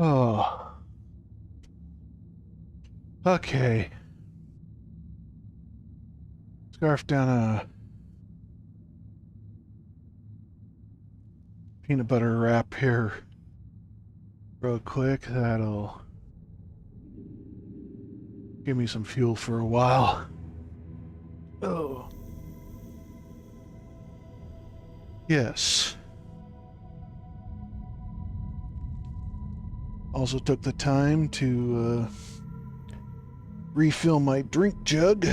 Oh. Okay. Scarf down a peanut butter wrap here real quick. That'll give me some fuel for a while. Oh. Yes. Also took the time to refill my drink jug.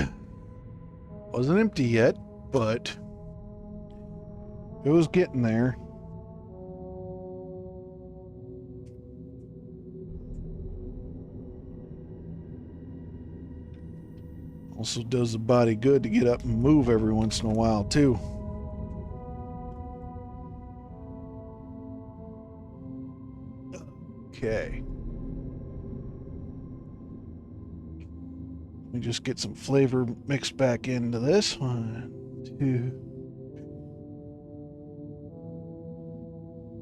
Wasn't empty yet, but it was getting there. Also does the body good to get up and move every once in a while, too. Okay. Let me just get some flavor mixed back into this. 1, 2.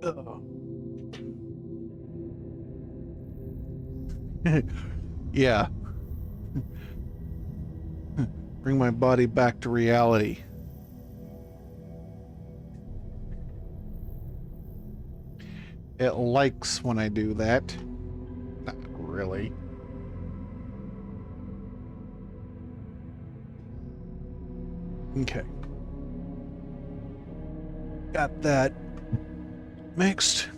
Oh. Yeah. Bring my body back to reality. It likes when I do that. Not really. Okay. Got that mixed.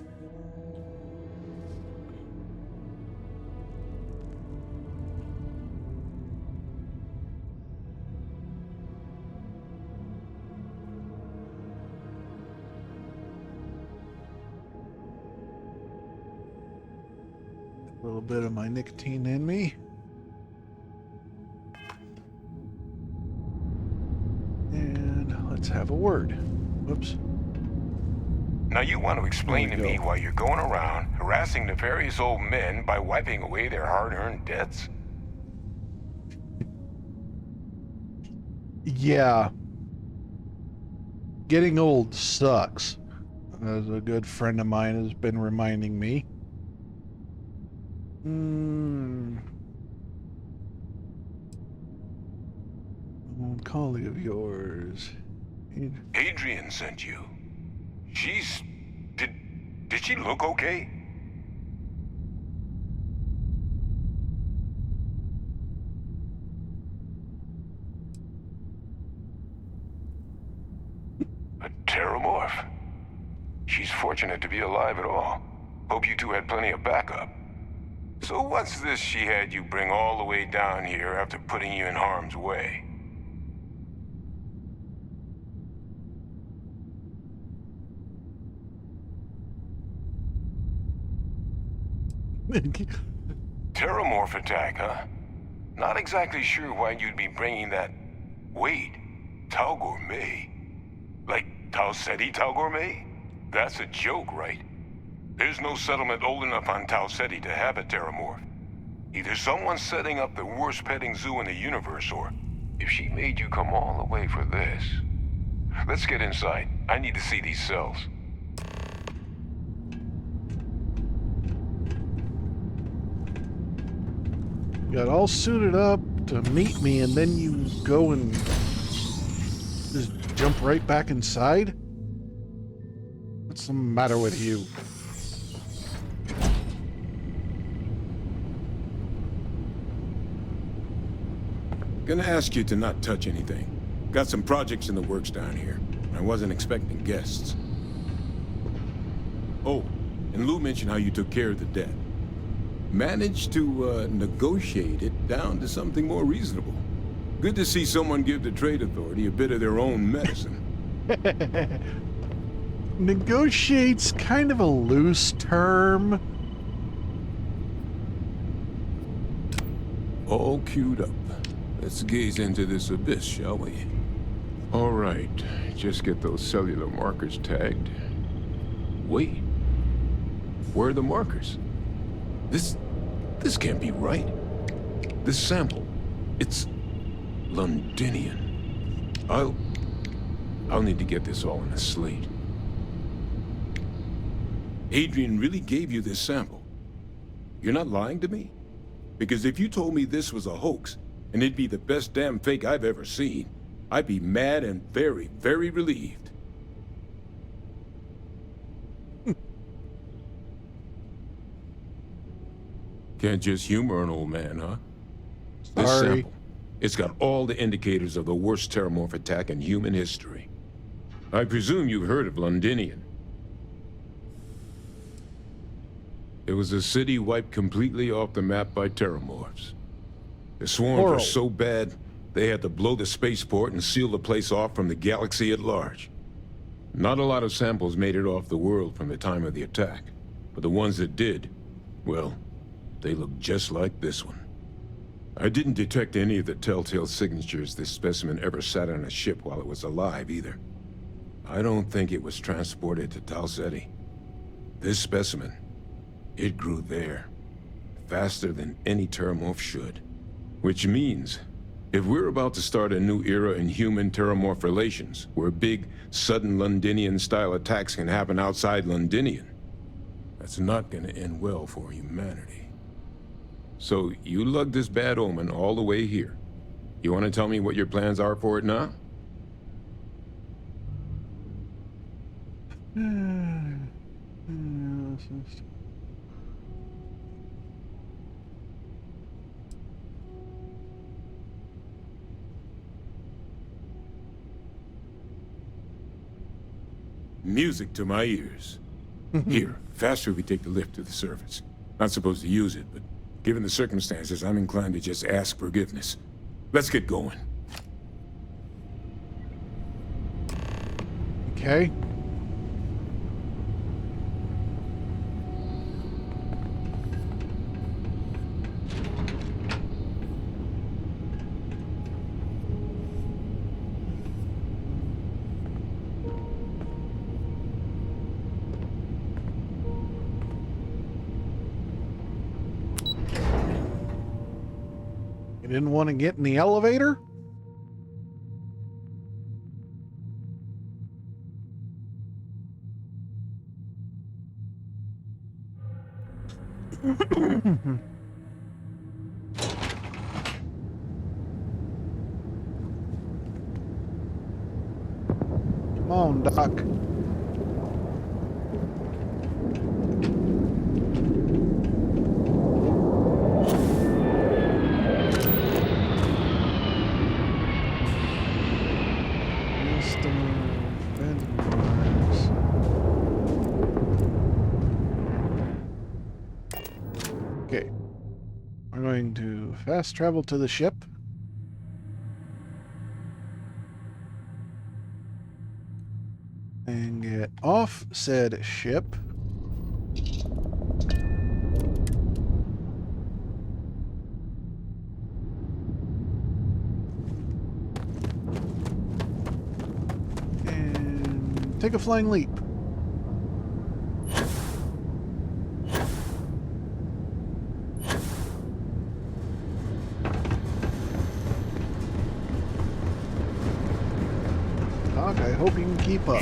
A little bit of my nicotine in me. And let's have a word. Whoops. Now you want to explain to me why you're going around harassing nefarious old men by wiping away their hard-earned debts? Yeah. Getting old sucks, as a good friend of mine has been reminding me. Old colleague of yours. Adrian sent you. She's... Did she look okay? A terramorph. She's fortunate to be alive at all. Hope you two had plenty of backup. So what's this she had you bring all the way down here after putting you in harm's way? Terramorph attack, huh? Not exactly sure why you'd be bringing that... Wait, Tau Gourmet? Like Tau Ceti Tau Gourmet? That's a joke, right? There's no settlement old enough on Tau Ceti to have a Terramorph. Either someone's setting up the worst petting zoo in the universe, or if she made you come all the way for this... Let's get inside. I need to see these cells. Got all suited up to meet me, and then you go and just jump right back inside? What's the matter with you? Gonna ask you to not touch anything. Got some projects in the works down here. I wasn't expecting guests. Oh, and Lou mentioned how you took care of the debt. Managed to negotiate it down to something more reasonable. Good to see someone give the trade authority a bit of their own medicine. Negotiate's kind of a loose term. All queued up. Let's gaze into this abyss, shall we? All right, just get those cellular markers tagged. Wait, where are the markers? This can't be right. This sample, it's Londinian. I'll need to get this all in a slate. Adrian really gave you this sample. You're not lying to me? Because if you told me this was a hoax, and it'd be the best damn fake I've ever seen, I'd be mad and very, very relieved. Can't just humor an old man, huh? This Sorry. sample, it's got all the indicators of the worst terramorph attack in human history. I presume you've heard of Londinian. It was a city wiped completely off the map by terramorphs. The swarms were Horrible. so bad, they had to blow the spaceport and seal the place off from the galaxy at large. Not a lot of samples made it off the world from the time of the attack, but the ones that did, well, they look just like this one. I didn't detect any of the telltale signatures this specimen ever sat on a ship while it was alive, either. I don't think it was transported to Tau Ceti. This specimen, it grew there, faster than any terramorph should. Which means, if we're about to start a new era in human-terramorph relations, where big, sudden Londinian-style attacks can happen outside Londinian, that's not gonna end well for humanity. So, you lugged this bad omen all the way here. You want to tell me what your plans are for it now? Music to my ears. Here, faster we take the lift to the surface. Not supposed to use it, but given the circumstances, I'm inclined to just ask forgiveness. Let's get going. Okay. You didn't want to get in the elevator? Come on, Doc. Okay. We're going to fast travel to the ship. And get off said ship. And take a flying leap. Doc, I hope you can keep up.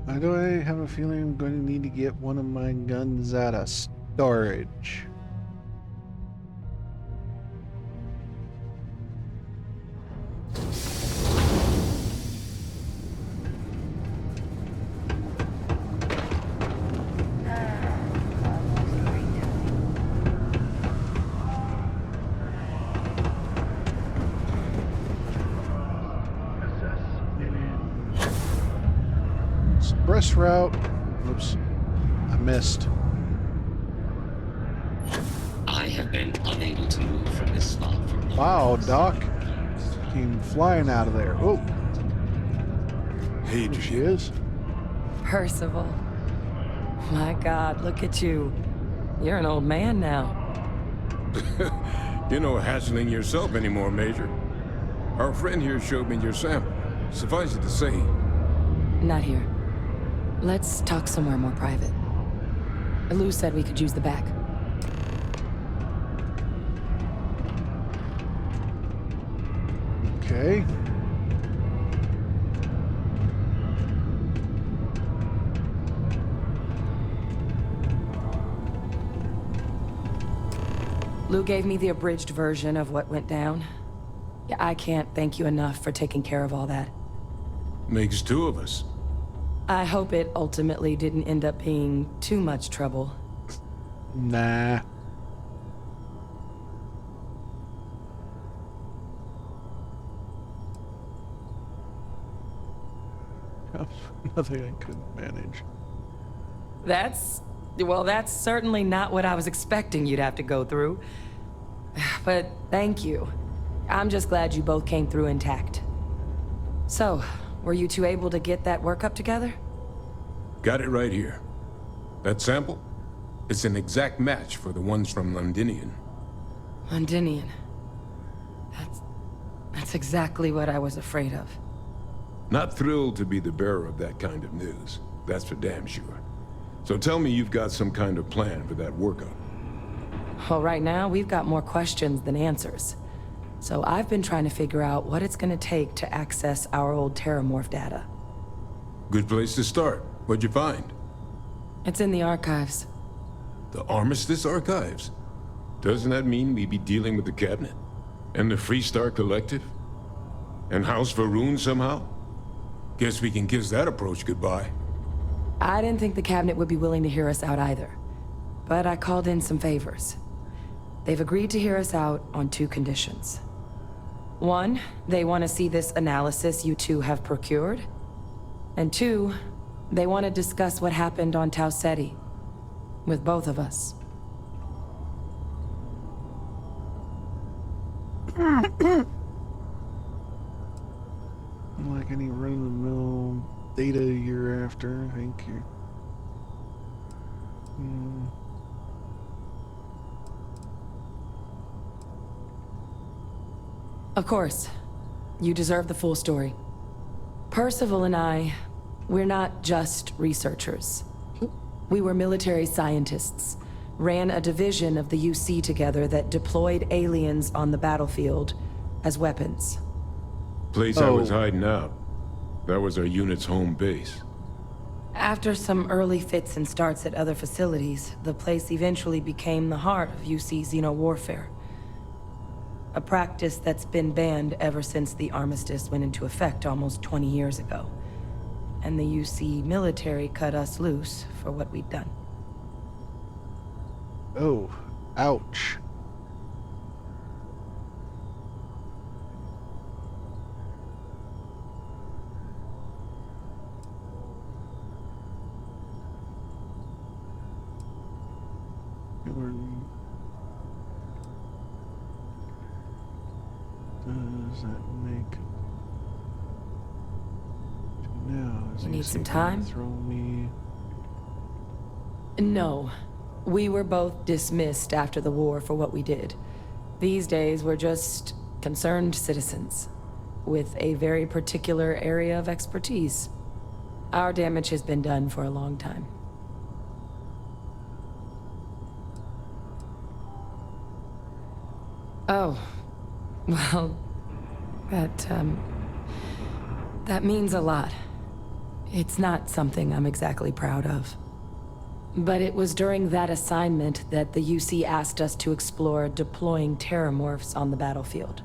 Why do I have a feeling I'm going to need to get one of my guns out of storage? Express route. Oops. I missed. I have been unable to move from this spot for Wow, Doc. Came flying out of there. Oh, Hey, there she is. Percival. My God, look at you. You're an old man now. You're no hassling yourself anymore, Major. Our friend here showed me your sample. Suffice it to say, Not here. Let's talk somewhere more private. Lou said we could use the back. Okay. Lou gave me the abridged version of what went down. Yeah, I can't thank you enough for taking care of all that. Makes two of us. I hope it ultimately didn't end up being too much trouble. Nah. Nothing I couldn't manage. Well, that's certainly not what I was expecting you'd have to go through. But thank you. I'm just glad you both came through intact. So, were you two able to get that workup together? Got it right here. That sample? It's an exact match for the ones from Londinian. Londinian. That's exactly what I was afraid of. Not thrilled to be the bearer of that kind of news. That's for damn sure. So tell me you've got some kind of plan for that workup. Well, right now, we've got more questions than answers. So I've been trying to figure out what it's gonna take to access our old Terramorph data. Good place to start. What'd you find? It's in the archives. The Armistice Archives? Doesn't that mean we'd be dealing with the Cabinet? And the Freestar Collective? And House Varun somehow? Guess we can kiss that approach goodbye. I didn't think the cabinet would be willing to hear us out either. But I called in some favors. They've agreed to hear us out on two conditions. One, they want to see this analysis you two have procured. And two, they want to discuss what happened on Tau Ceti. With both of us. Like any run-of-the-mill data you're after, I think you're... Of course. You deserve the full story. Percival and I, we're not just researchers. We were military scientists, ran a division of the UC together that deployed aliens on the battlefield as weapons. Place I was hiding out. That was our unit's home base. After some early fits and starts at other facilities, the place eventually became the heart of UC xeno-warfare. A practice that's been banned ever since the armistice went into effect almost 20 years ago. And the UC military cut us loose for what we'd done. Oh, ouch. Does that make... Now, You need some time? Throw me... No. We were both dismissed after the war for what we did. These days, we're just concerned citizens with a very particular area of expertise. Our damage has been done for a long time. Oh. Well, that means a lot. It's not something I'm exactly proud of. But it was during that assignment that the UC asked us to explore deploying terramorphs on the battlefield.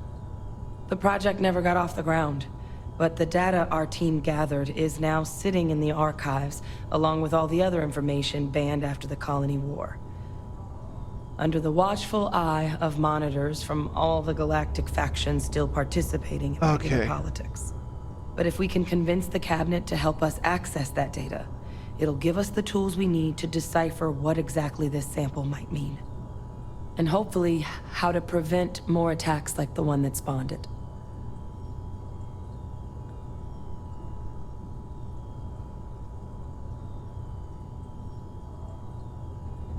The project never got off the ground, but the data our team gathered is now sitting in the archives, along with all the other information banned after the Colony War. Under the watchful eye of monitors from all the galactic factions still participating in regular politics. But if we can convince the cabinet to help us access that data, it'll give us the tools we need to decipher what exactly this sample might mean. And hopefully, how to prevent more attacks like the one that spawned it.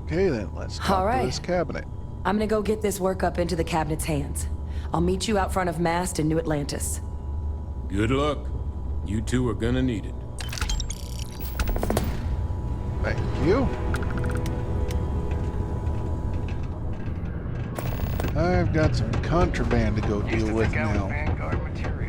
Okay then, let's talk to this cabinet. I'm gonna go get this work up into the cabinet's hands. I'll meet you out front of Mast in New Atlantis. Good luck. You two are gonna need it. Thank you. I've got some contraband to go deal with now. Vanguard material.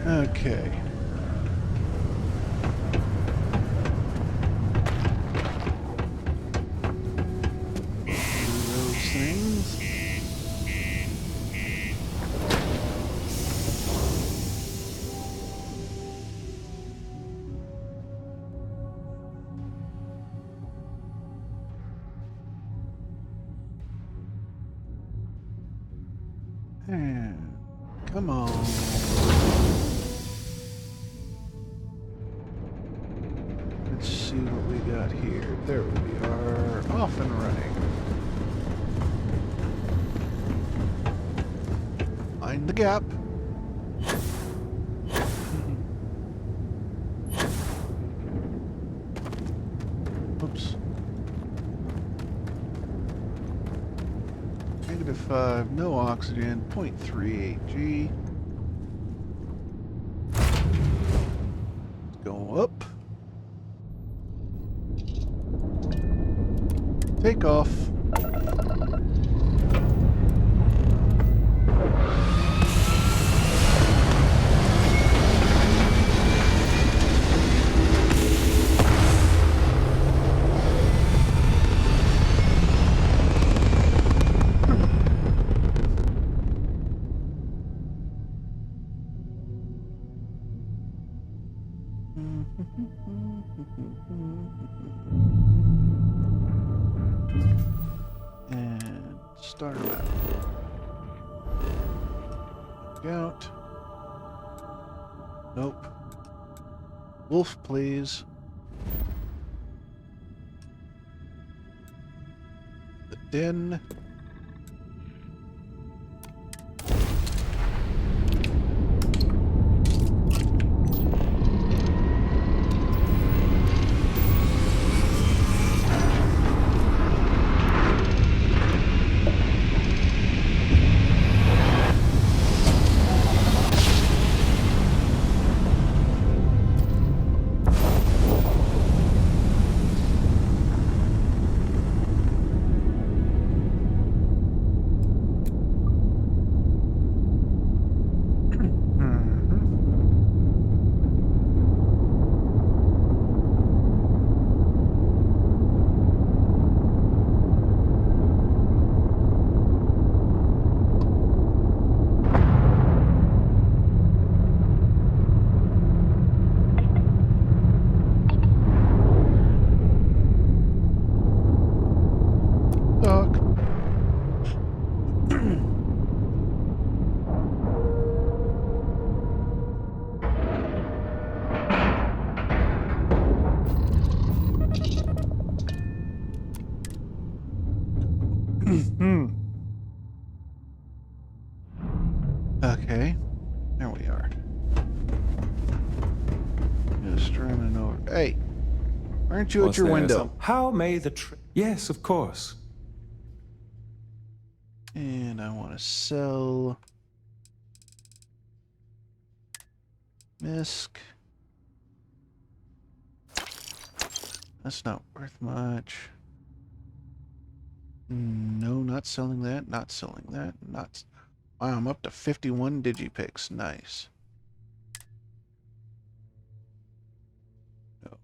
Okay. Those things. And come on. Let's see what we got here. There we are, off and running. Find the gap. Oops. -5, no oxygen, 0.38 G. Go up. Take off. And start them out. Look out. Nope. Wolf, please. The den. Doc. Okay, there we are. Just running over. Hey, aren't you at your window? How may the Yes, of course. And I want to sell Misk. That's not worth much. No, not selling that. Not selling that. Not. Wow, I'm up to 51 digipicks. Nice. No.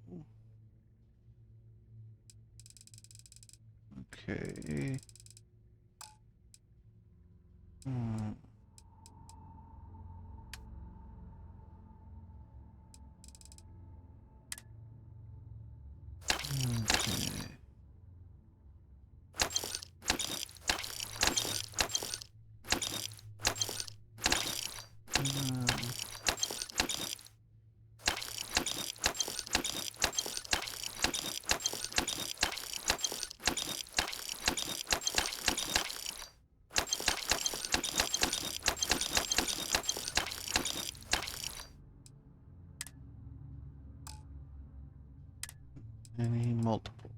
Okay. Hmm. Okay. Any multiple.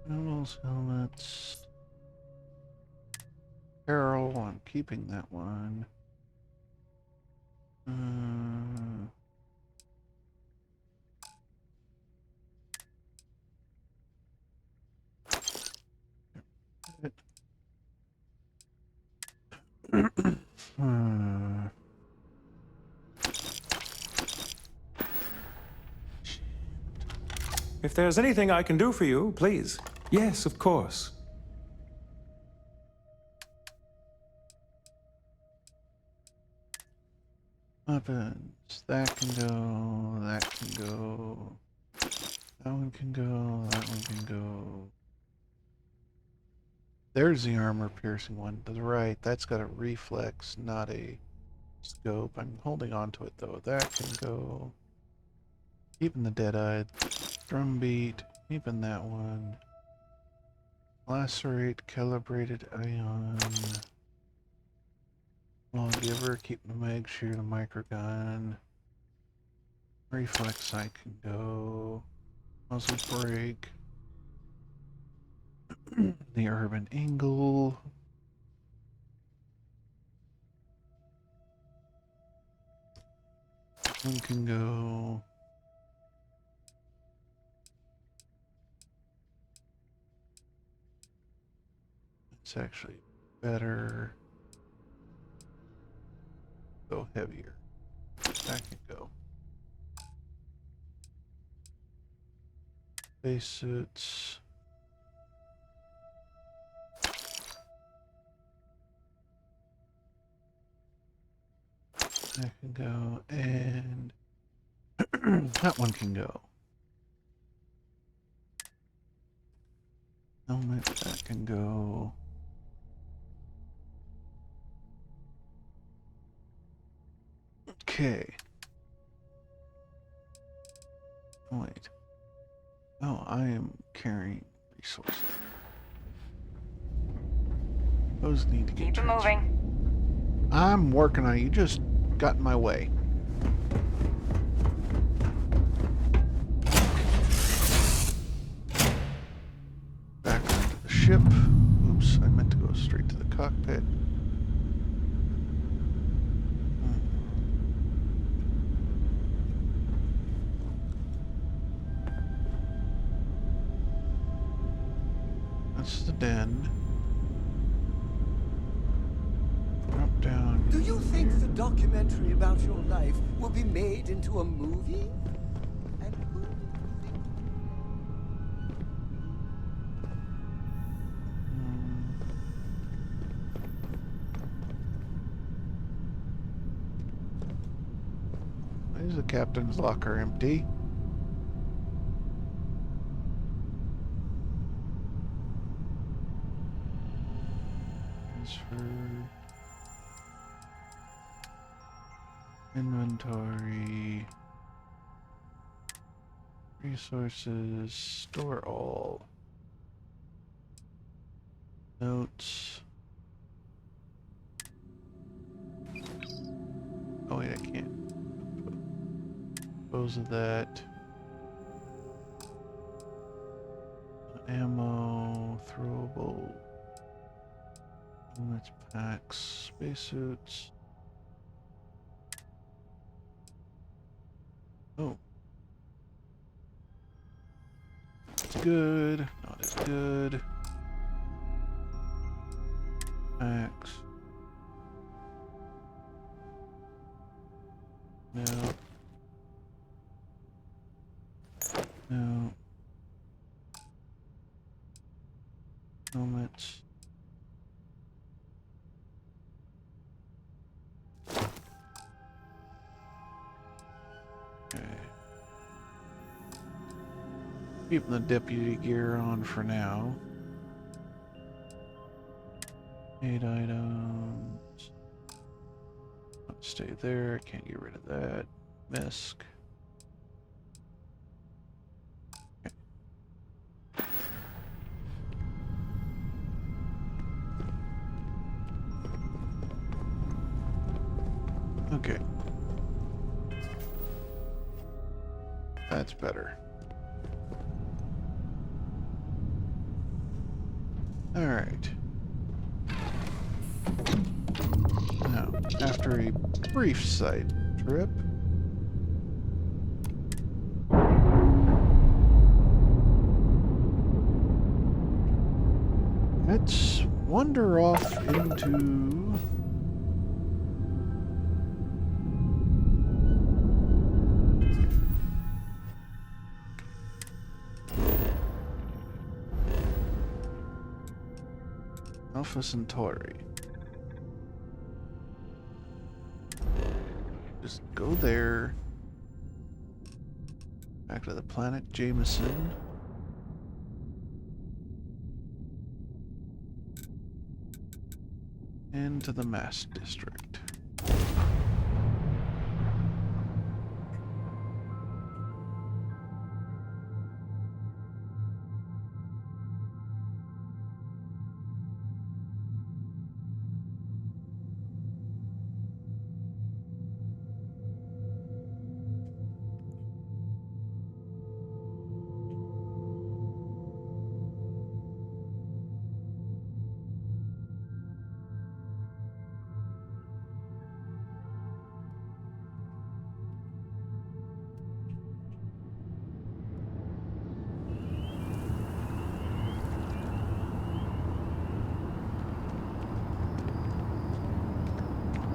Animals, helmets. Apparel, I'm keeping that one. Hmm. If there's anything I can do for you, please. Yes, of course. Weapons. That can go. That can go. That one can go. That one can go. There's the armor piercing one. To the right. That's got a reflex, not a scope. I'm holding on to it though. That can go. Even the dead-eyed. Drumbeat. Even that one. Lacerate. Calibrated ion. Lawgiver. Keep the mag shoot a microgun. Reflex I can go. Muzzle brake. The urban angle. One can go. It's actually better. Go heavier. That can go. Base suits. That can go, and that one can go. Helmet, that can go. Okay. Oh, wait. Oh, I am carrying resources. Those need to get Keep it transferred. moving. I'm working on it. You just got in my way. Back onto the ship. Oops, I meant to go straight to the cockpit. That's the den. Drop down. Do you think the documentary about your life will be made into a movie? And who do you think? Why is the captain's locker empty? Transfer. Inventory. Resources. Store all. Notes. Oh wait, I can't. Dispose of that. Ammo, throwable. Helmets, packs, spacesuits. Oh. It's good. Not as good. Packs. No. No. Helmets. Okay. Keeping the deputy gear on for now. 8 items. Stay there. Can't get rid of that. Misk. Okay. That's better. All right. Now, after a brief side trip, let's wander off into Alpha Centauri. Just go there. Back to the planet Jameson. And to the Mass District.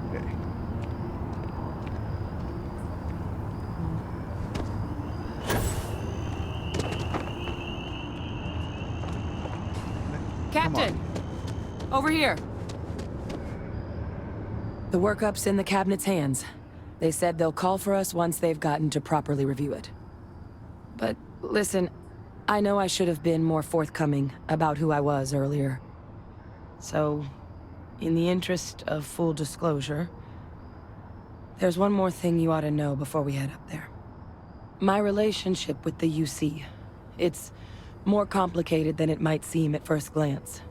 Okay. Captain! Over here! The workup's in the cabinet's hands. They said they'll call for us once they've gotten to properly review it. But listen, I know I should have been more forthcoming about who I was earlier. So, in the interest of full disclosure, there's one more thing you ought to know before we head up there. My relationship with the UC, it's more complicated than it might seem at first glance.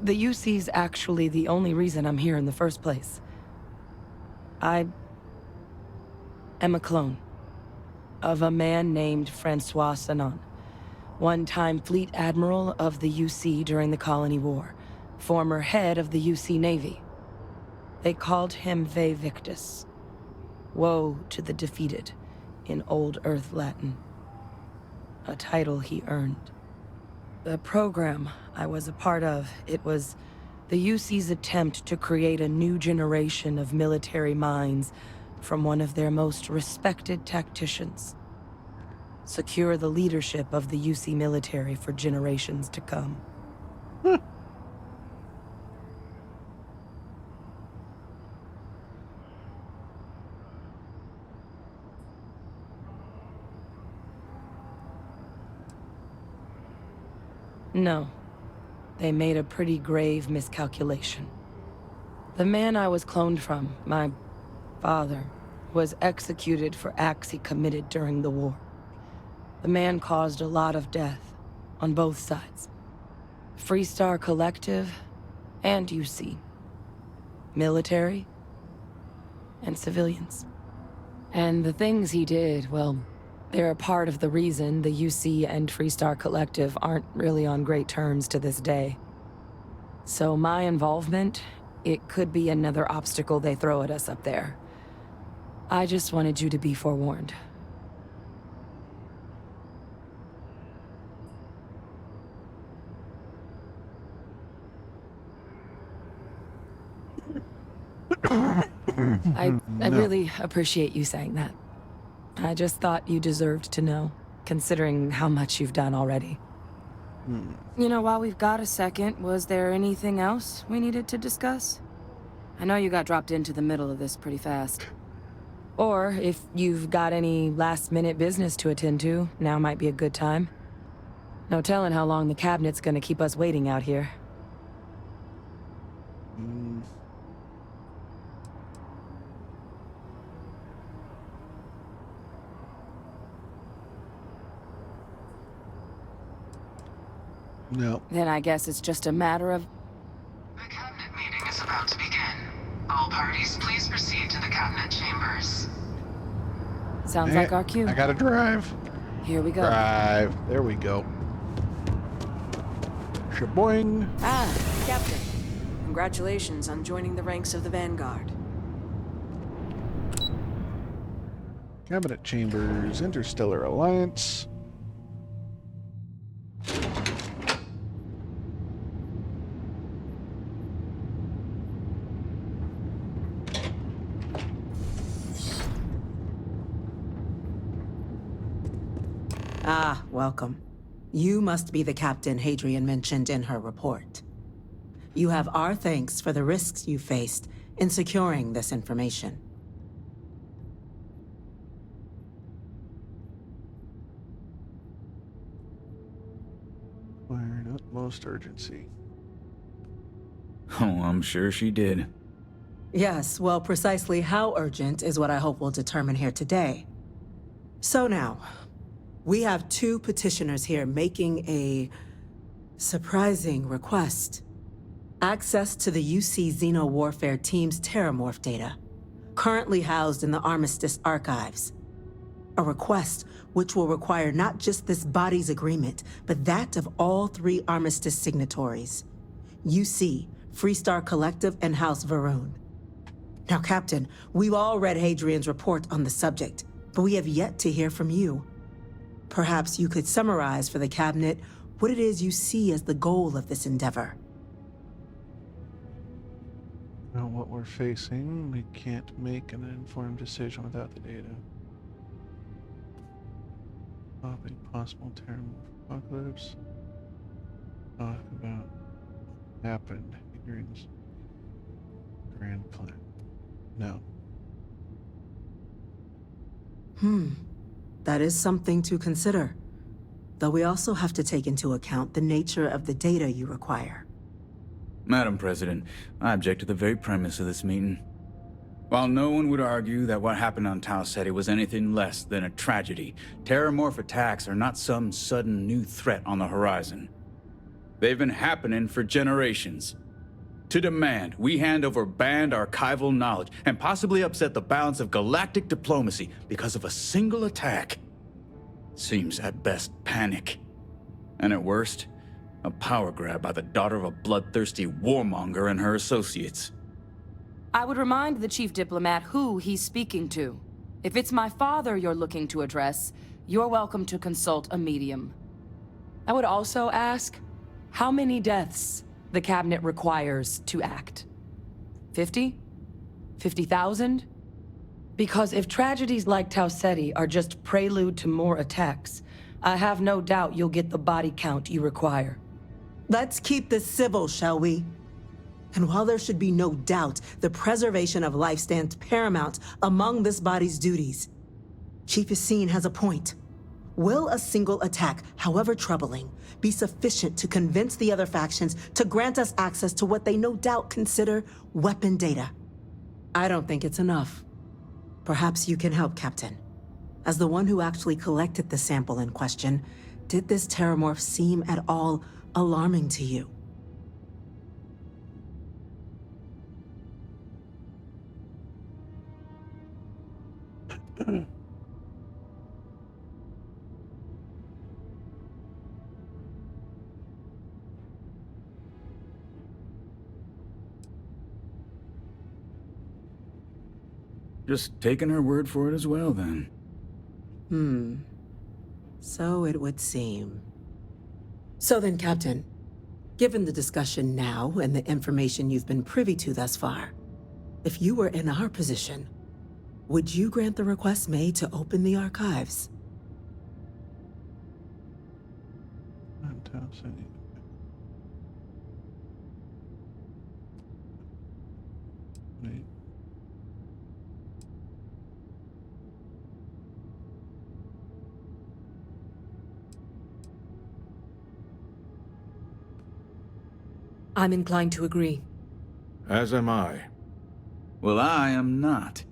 The UC's actually the only reason I'm here in the first place. I am a clone of a man named Francois Sanon, one-time fleet admiral of the UC during the Colony War, former head of the UC Navy. They called him Ve Victus, woe to the defeated, in Old Earth Latin, a title he earned. The program I was a part of, it was the UC's attempt to create a new generation of military minds from one of their most respected tacticians. Secure the leadership of the UC military for generations to come. No. They made a pretty grave miscalculation. The man I was cloned from, my father, was executed for acts he committed during the war. The man caused a lot of death, on both sides. Freestar Collective, and UC. Military, and civilians. And the things he did, well, they're a part of the reason the UC and Freestar Collective aren't really on great terms to this day. So my involvement, it could be another obstacle they throw at us up there. I just wanted you to be forewarned. I really appreciate you saying that. I just thought you deserved to know, considering how much you've done already. You know, while we've got a second, was there anything else we needed to discuss? I know you got dropped into the middle of this pretty fast. Or, if you've got any last-minute business to attend to, now might be a good time. No telling how long the cabinet's gonna keep us waiting out here. No. Then I guess it's just a matter of... The cabinet meeting is about to begin. All parties, please proceed to the cabinet chambers. Sounds like our cue. I gotta drive. Here we go. Drive. There we go. Shaboing. Ah, Captain. Congratulations on joining the ranks of the Vanguard. Cabinet chambers. Interstellar Alliance. Ah, welcome. You must be the captain Hadrian mentioned in her report. You have our thanks for the risks you faced in securing this information. Required utmost urgency. Oh, I'm sure she did. Yes, well, precisely how urgent is what I hope we'll determine here today. So now, we have two petitioners here making a surprising request. Access to the UC Xeno Warfare Team's Terramorph data, currently housed in the Armistice archives. A request which will require not just this body's agreement, but that of all 3 Armistice signatories. UC, Freestar Collective, and House Varun. Now, Captain, we've all read Hadrian's report on the subject, but we have yet to hear from you. Perhaps you could summarize for the Cabinet what it is you see as the goal of this endeavor. About what we're facing, we can't make an informed decision without the data. Of a possible Terramorph apocalypse. Talk about what happened during this grand plan. No. That is something to consider. Though we also have to take into account the nature of the data you require. Madam President, I object to the very premise of this meeting. While no one would argue that what happened on Tau Ceti was anything less than a tragedy, Terramorph attacks are not some sudden new threat on the horizon. They've been happening for generations. To demand we hand over banned archival knowledge and possibly upset the balance of galactic diplomacy because of a single attack seems at best panic. And at worst, a power grab by the daughter of a bloodthirsty warmonger and her associates. I would remind the chief diplomat who he's speaking to. If it's my father you're looking to address, you're welcome to consult a medium. I would also ask how many deaths the Cabinet requires to act. 50? 50,000? Because if tragedies like Tau Ceti are just prelude to more attacks, I have no doubt you'll get the body count you require. Let's keep this civil, shall we? And while there should be no doubt the preservation of life stands paramount among this body's duties, Chief Yassine has a point. Will a single attack, however troubling, be sufficient to convince the other factions to grant us access to what they no doubt consider weapon data? I don't think it's enough. Perhaps you can help, Captain. As the one who actually collected the sample in question, did this Terramorph seem at all alarming to you? Just taking her word for it as well, then. So it would seem. So then, Captain, given the discussion now and the information you've been privy to thus far, if you were in our position, would you grant the request made to open the archives? Wait. I'm inclined to agree. As am I. Well, I am not.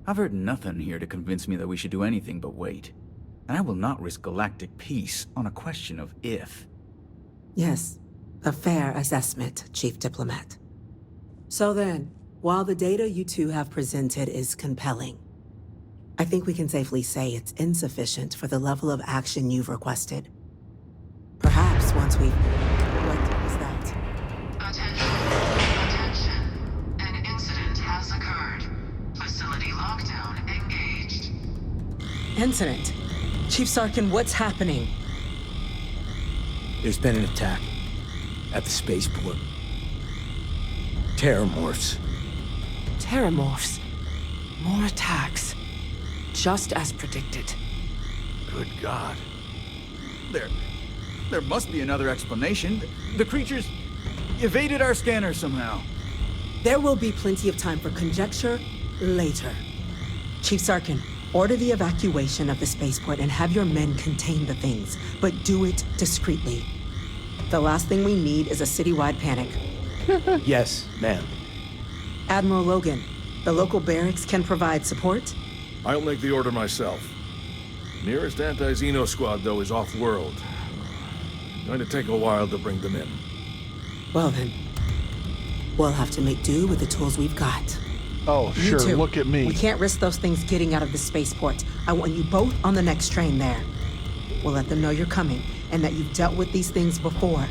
I've heard nothing here to convince me that we should do anything but wait. And I will not risk galactic peace on a question of if. Yes, a fair assessment, Chief Diplomat. So then, while the data you two have presented is compelling, I think we can safely say it's insufficient for the level of action you've requested. Perhaps once we've... What was that? Attention. An incident has occurred. Facility lockdown engaged. Incident? Chief Sarkin, what's happening? There's been an attack at the spaceport. Terramorphs. Terramorphs. More attacks. Just as predicted. Good God. There must be another explanation. The creatures... evaded our scanner somehow. There will be plenty of time for conjecture later. Chief Sarkin, order the evacuation of the spaceport and have your men contain the things, but do it discreetly. The last thing we need is a citywide panic. Yes, ma'am. Admiral Logan, the local barracks can provide support? I'll make the order myself. Nearest anti-Xeno squad, though, is off-world. Going to take a while to bring them in. Well then, we'll have to make do with the tools we've got. Oh, You sure, too. look at me. We can't risk those things getting out of the spaceport. I want you both on the next train there. We'll let them know you're coming, and that you've dealt with these things before.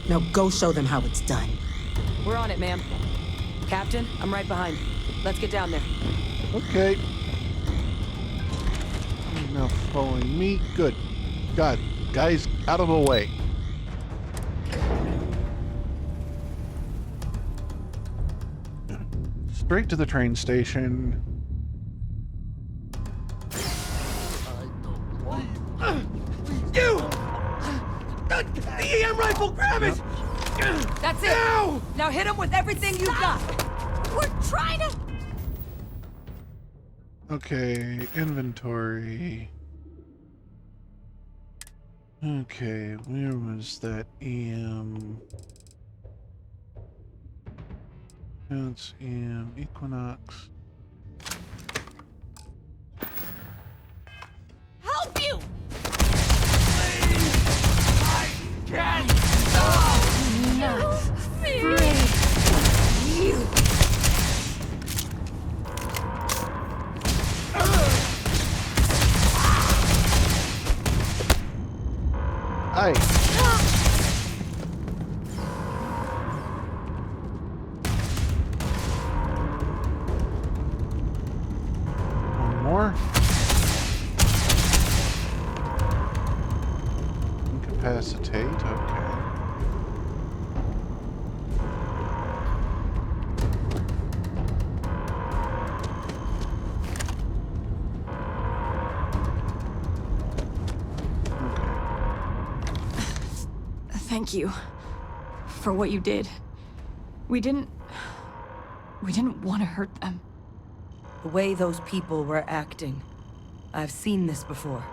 Now go show them how it's done. We're on it, ma'am. Captain, I'm right behind you. Let's get down there. Okay. You're now following me. Good. God, guys, out of the way. Straight to the train station. You! The EM rifle, grab it! That's it! Now! Now hit him with everything you've got! We're trying to... Okay, inventory. Okay, where was that EM? That's EM Equinox. Help you! Can't Not free. You... Aye. One more. Incapacitate, okay. Thank you for what you did. We didn't want to hurt them. The way those people were acting. I've seen this before.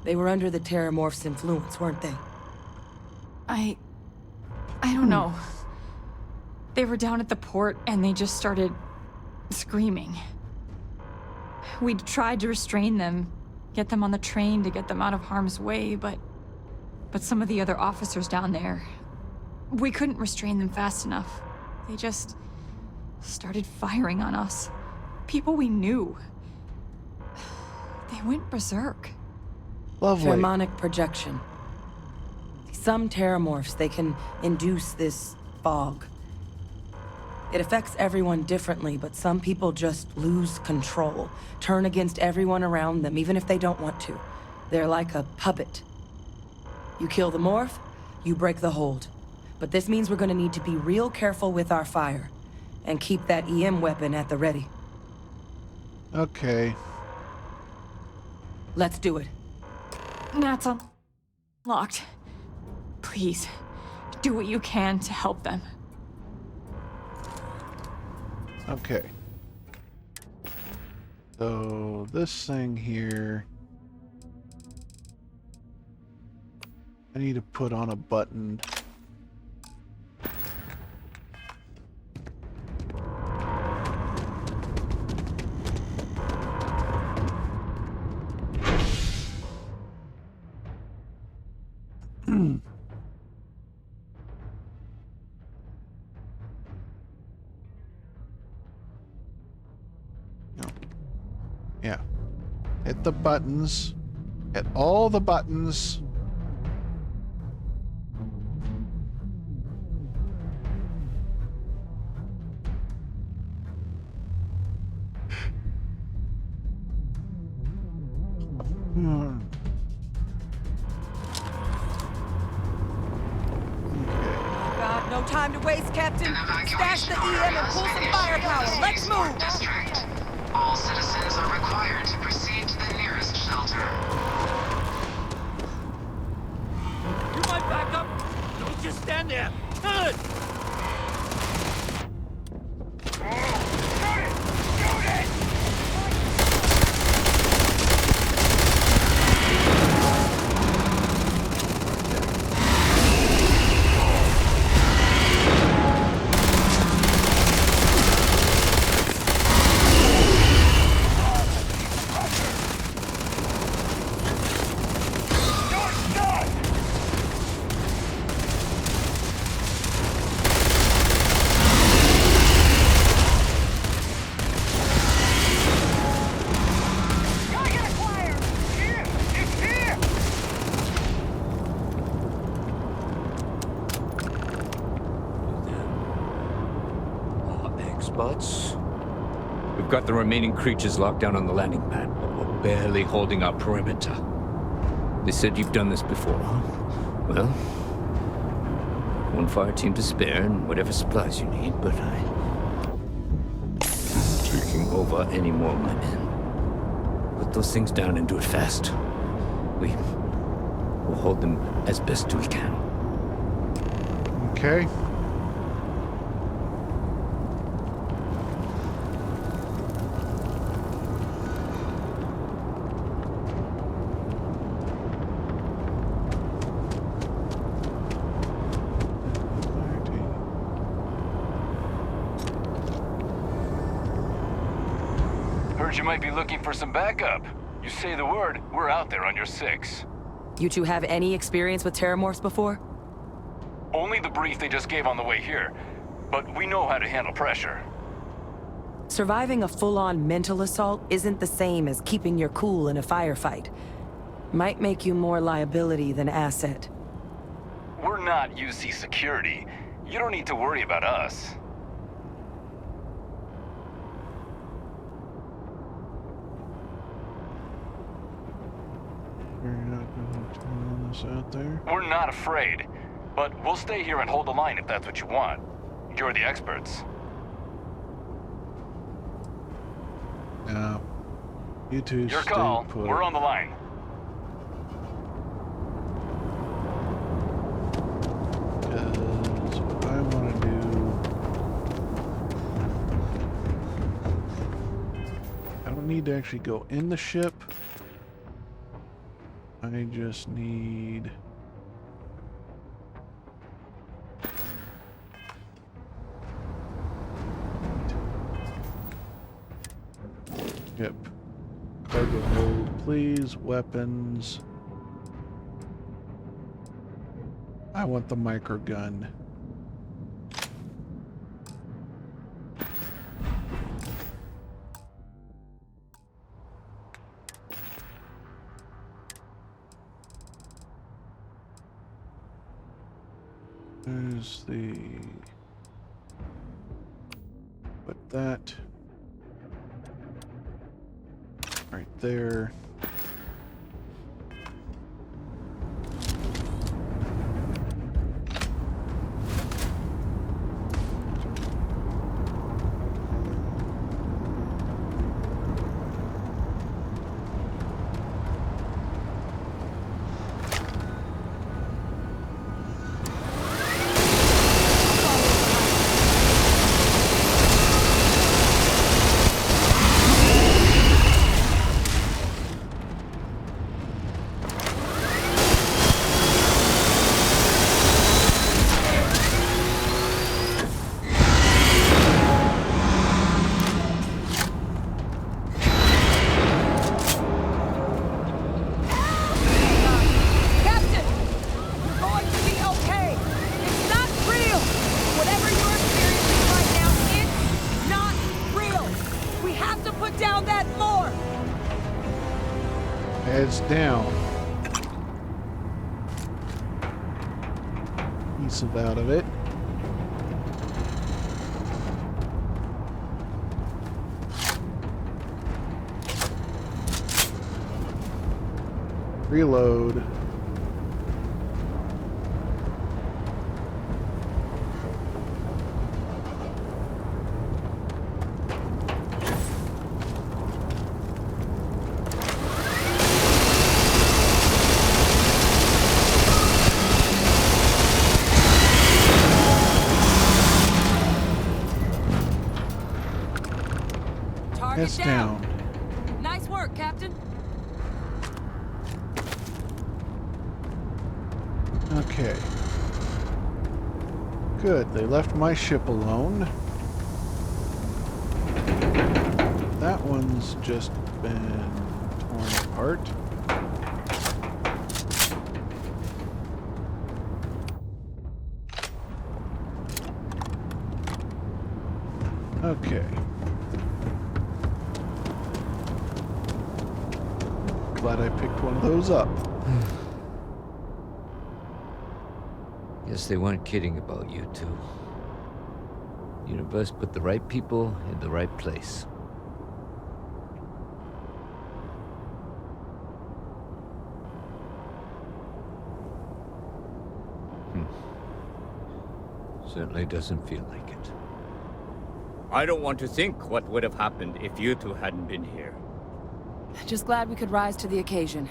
They were under the Terramorph's influence, weren't they? I don't know. They were down at the port and they just started screaming. We tried to restrain them, get them on the train to get them out of harm's way, but some of the other officers down there, we couldn't restrain them fast enough. They just started firing on us. People we knew. They went berserk. Lovely. Harmonic projection. Some Terramorphs, they can induce this fog. It affects everyone differently, but some people just lose control, turn against everyone around them, even if they don't want to. They're like a puppet. You kill the morph, you break the hold. But this means we're gonna need to be real careful with our fire, and keep that EM weapon at the ready. Okay. Let's do it. Nat's unlocked. Please, do what you can to help them. Okay. So this thing here, I need to put on a button. No. Yeah. Hit the buttons. Hit all the buttons. God, no time to waste, Captain. Stash the EM and pull some firepower. Let's move! District. All citizens are required to proceed to the nearest shelter. You might back up! Don't just stand there! Good! Experts? We've got the remaining creatures locked down on the landing pad, but we're barely holding our perimeter. They said you've done this before. Well, one fire team to spare and whatever supplies you need, but I'm taking over any more of my men. Put those things down and do it fast. We'll hold them as best we can. Okay. Heard you might be looking for some backup. You say the word, we're out there on your 6. You two have any experience with terramorphs before? Only the brief they just gave on the way here, but we know how to handle pressure. Surviving a full-on mental assault isn't the same as keeping your cool in a firefight. Might make you more liability than asset. We're not UC security. You don't need to worry about us. We're not going to turn this out there. We're not afraid, but we'll stay here and hold the line if that's what you want. You're the experts. Now, you two Your stay call. put. We're on the line. Because what I want to do, I don't need to actually go in the ship. I just need yep. Cargo hold, please. Weapons. I want the micro gun. There's the... Put that right there. Heads down. Piece out of it. Reload. Target's down. Nice work, Captain. Okay. Good, they left my ship alone. That one's just been torn apart. Okay. Glad I picked one of those up. Guess they weren't kidding about you two. Universe put the right people in the right place. Certainly doesn't feel like it. I don't want to think what would have happened if you two hadn't been here. Just glad we could rise to the occasion.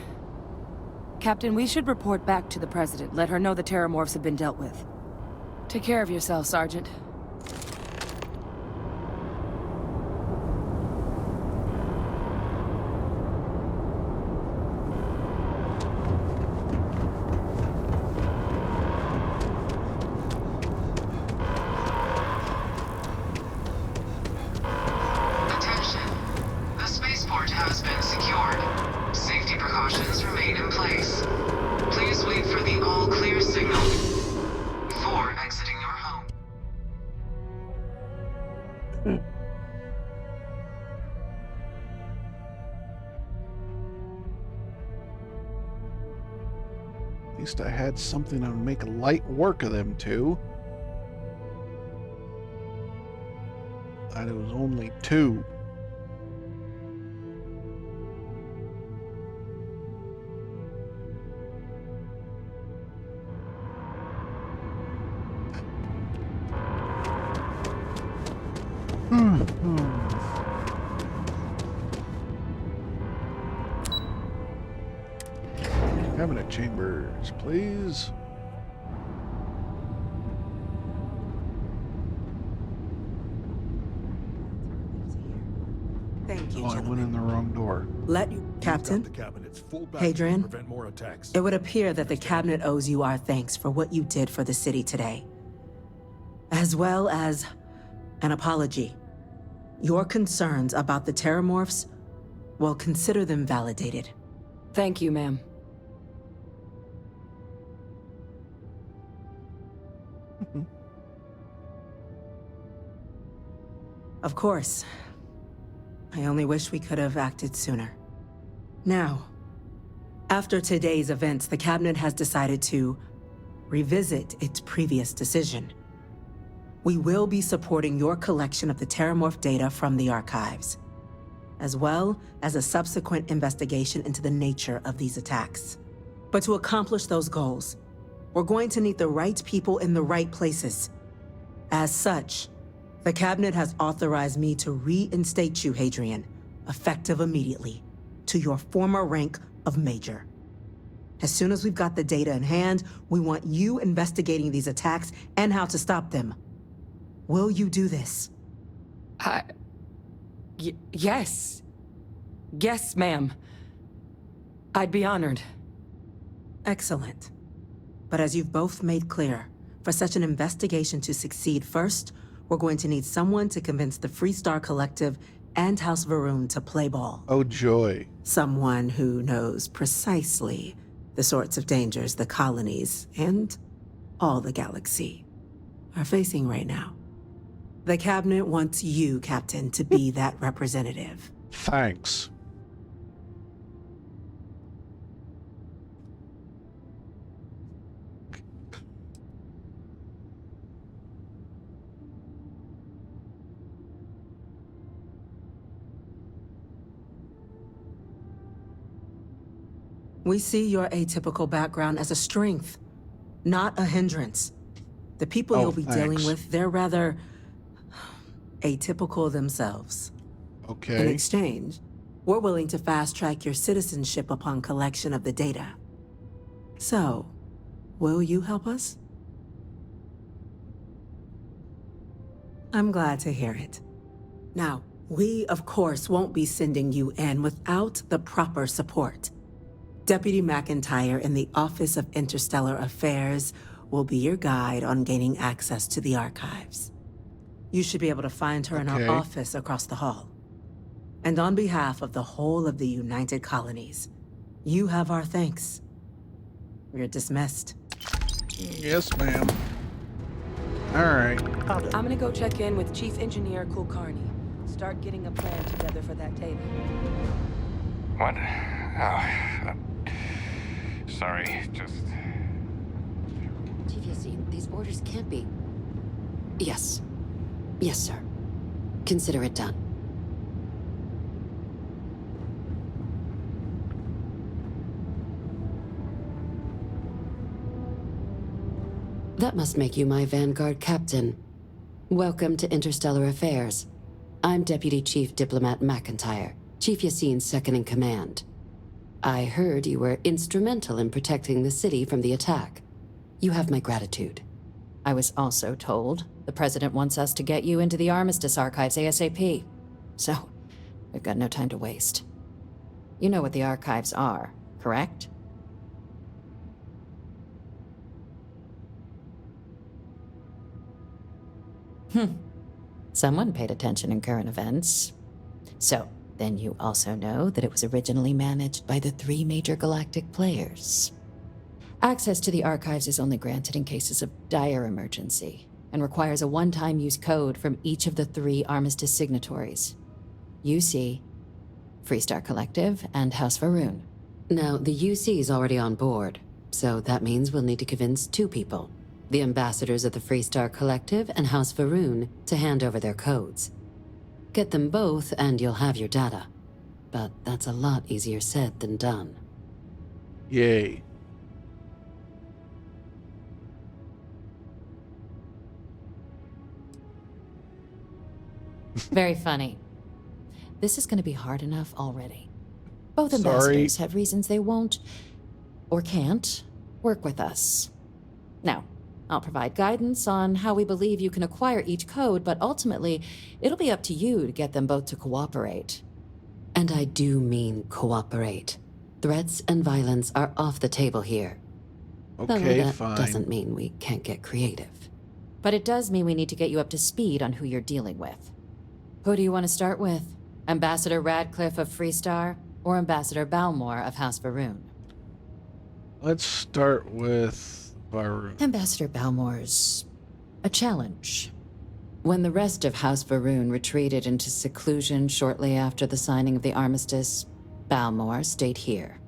Captain, we should report back to the President. Let her know the Terramorphs have been dealt with. Take care of yourself, Sergeant. Attention. The spaceport has been secured. Safety precautions remain in place. Please wait for the all-clear signal before exiting your home. At least I had something that would make light work of them two. Glad it was only two. Cabinet chambers, please. Thank you, Oh, I went in the wrong door. Let you, Captain. Hadrian, Prevent more attacks. it would appear that the Cabinet owes you our thanks for what you did for the city today. As well as an apology. Your concerns about the Terramorphs, well, consider them validated. Thank you, ma'am. Of course. I only wish we could have acted sooner. Now, after today's events, the Cabinet has decided to revisit its previous decision. We will be supporting your collection of the Terramorph data from the archives, as well as a subsequent investigation into the nature of these attacks. But to accomplish those goals, we're going to need the right people in the right places. As such, the Cabinet has authorized me to reinstate you, Hadrian, effective immediately, to your former rank of Major. As soon as we've got the data in hand, we want you investigating these attacks and how to stop them. Will you do this? Yes. Yes, ma'am. I'd be honored. Excellent. But as you've both made clear, for such an investigation to succeed, first, we're going to need someone to convince the Freestar Collective and House Varun to play ball. Oh, joy. Someone who knows precisely the sorts of dangers the colonies and all the galaxy are facing right now. The Cabinet wants you, Captain, to be that representative. Thanks. We see your atypical background as a strength, not a hindrance. The people you'll be dealing with, they're rather atypical themselves. Okay. In exchange, we're willing to fast-track your citizenship upon collection of the data. So, will you help us? I'm glad to hear it. Now, We, of course, won't be sending you in without the proper support. Deputy McIntyre in the Office of Interstellar Affairs will be your guide on gaining access to the archives. You should be able to find her in our Okay. office across the hall. And on behalf of the whole of the United Colonies, you have our thanks. You're dismissed. Yes, ma'am. Alright. I'm gonna go check in with Chief Engineer Kulkarni. Start getting a plan together for that data. What? Oh, sorry, just... Chief Yassine, these orders can't be... Yes. Yes, sir. Consider it done. That must make you my Vanguard captain. Welcome to Interstellar Affairs. I'm Deputy Chief Diplomat McIntyre, Chief Yassine's second-in-command. I heard you were instrumental in protecting the city from the attack. You have my gratitude. I was also told the President wants us to get you into the Armistice archives ASAP. So, we've got no time to waste. You know what the archives are, correct? Someone paid attention in current events. So, then you also know that it was originally managed by the 3 major galactic players. Access to the archives is only granted in cases of dire emergency, and requires a one-time use code from each of the 3 Armistice signatories. UC, Freestar Collective, and House Varun. Now, the UC is already on board, so that means we'll need to convince 2 people. The ambassadors of the Freestar Collective and House Varun to hand over their codes. Get them both and you'll have your data. But that's a lot easier said than done. Yay. Very funny. This is going to be hard enough already. Both Sorry. ambassadors have reasons they won't, or can't, work with us. Now, I'll provide guidance on how we believe you can acquire each code, but ultimately, it'll be up to you to get them both to cooperate. And I do mean cooperate. Threats and violence are off the table here. Though Okay, that fine. doesn't mean we can't get creative. But it does mean we need to get you up to speed on who you're dealing with. Who do you want to start with? Ambassador Radcliffe of Freestar, or Ambassador Balmore of House Varun? Let's start with Varun. Ambassador Balmore's a challenge. When the rest of House Varun retreated into seclusion shortly after the signing of the armistice, Balmore stayed here.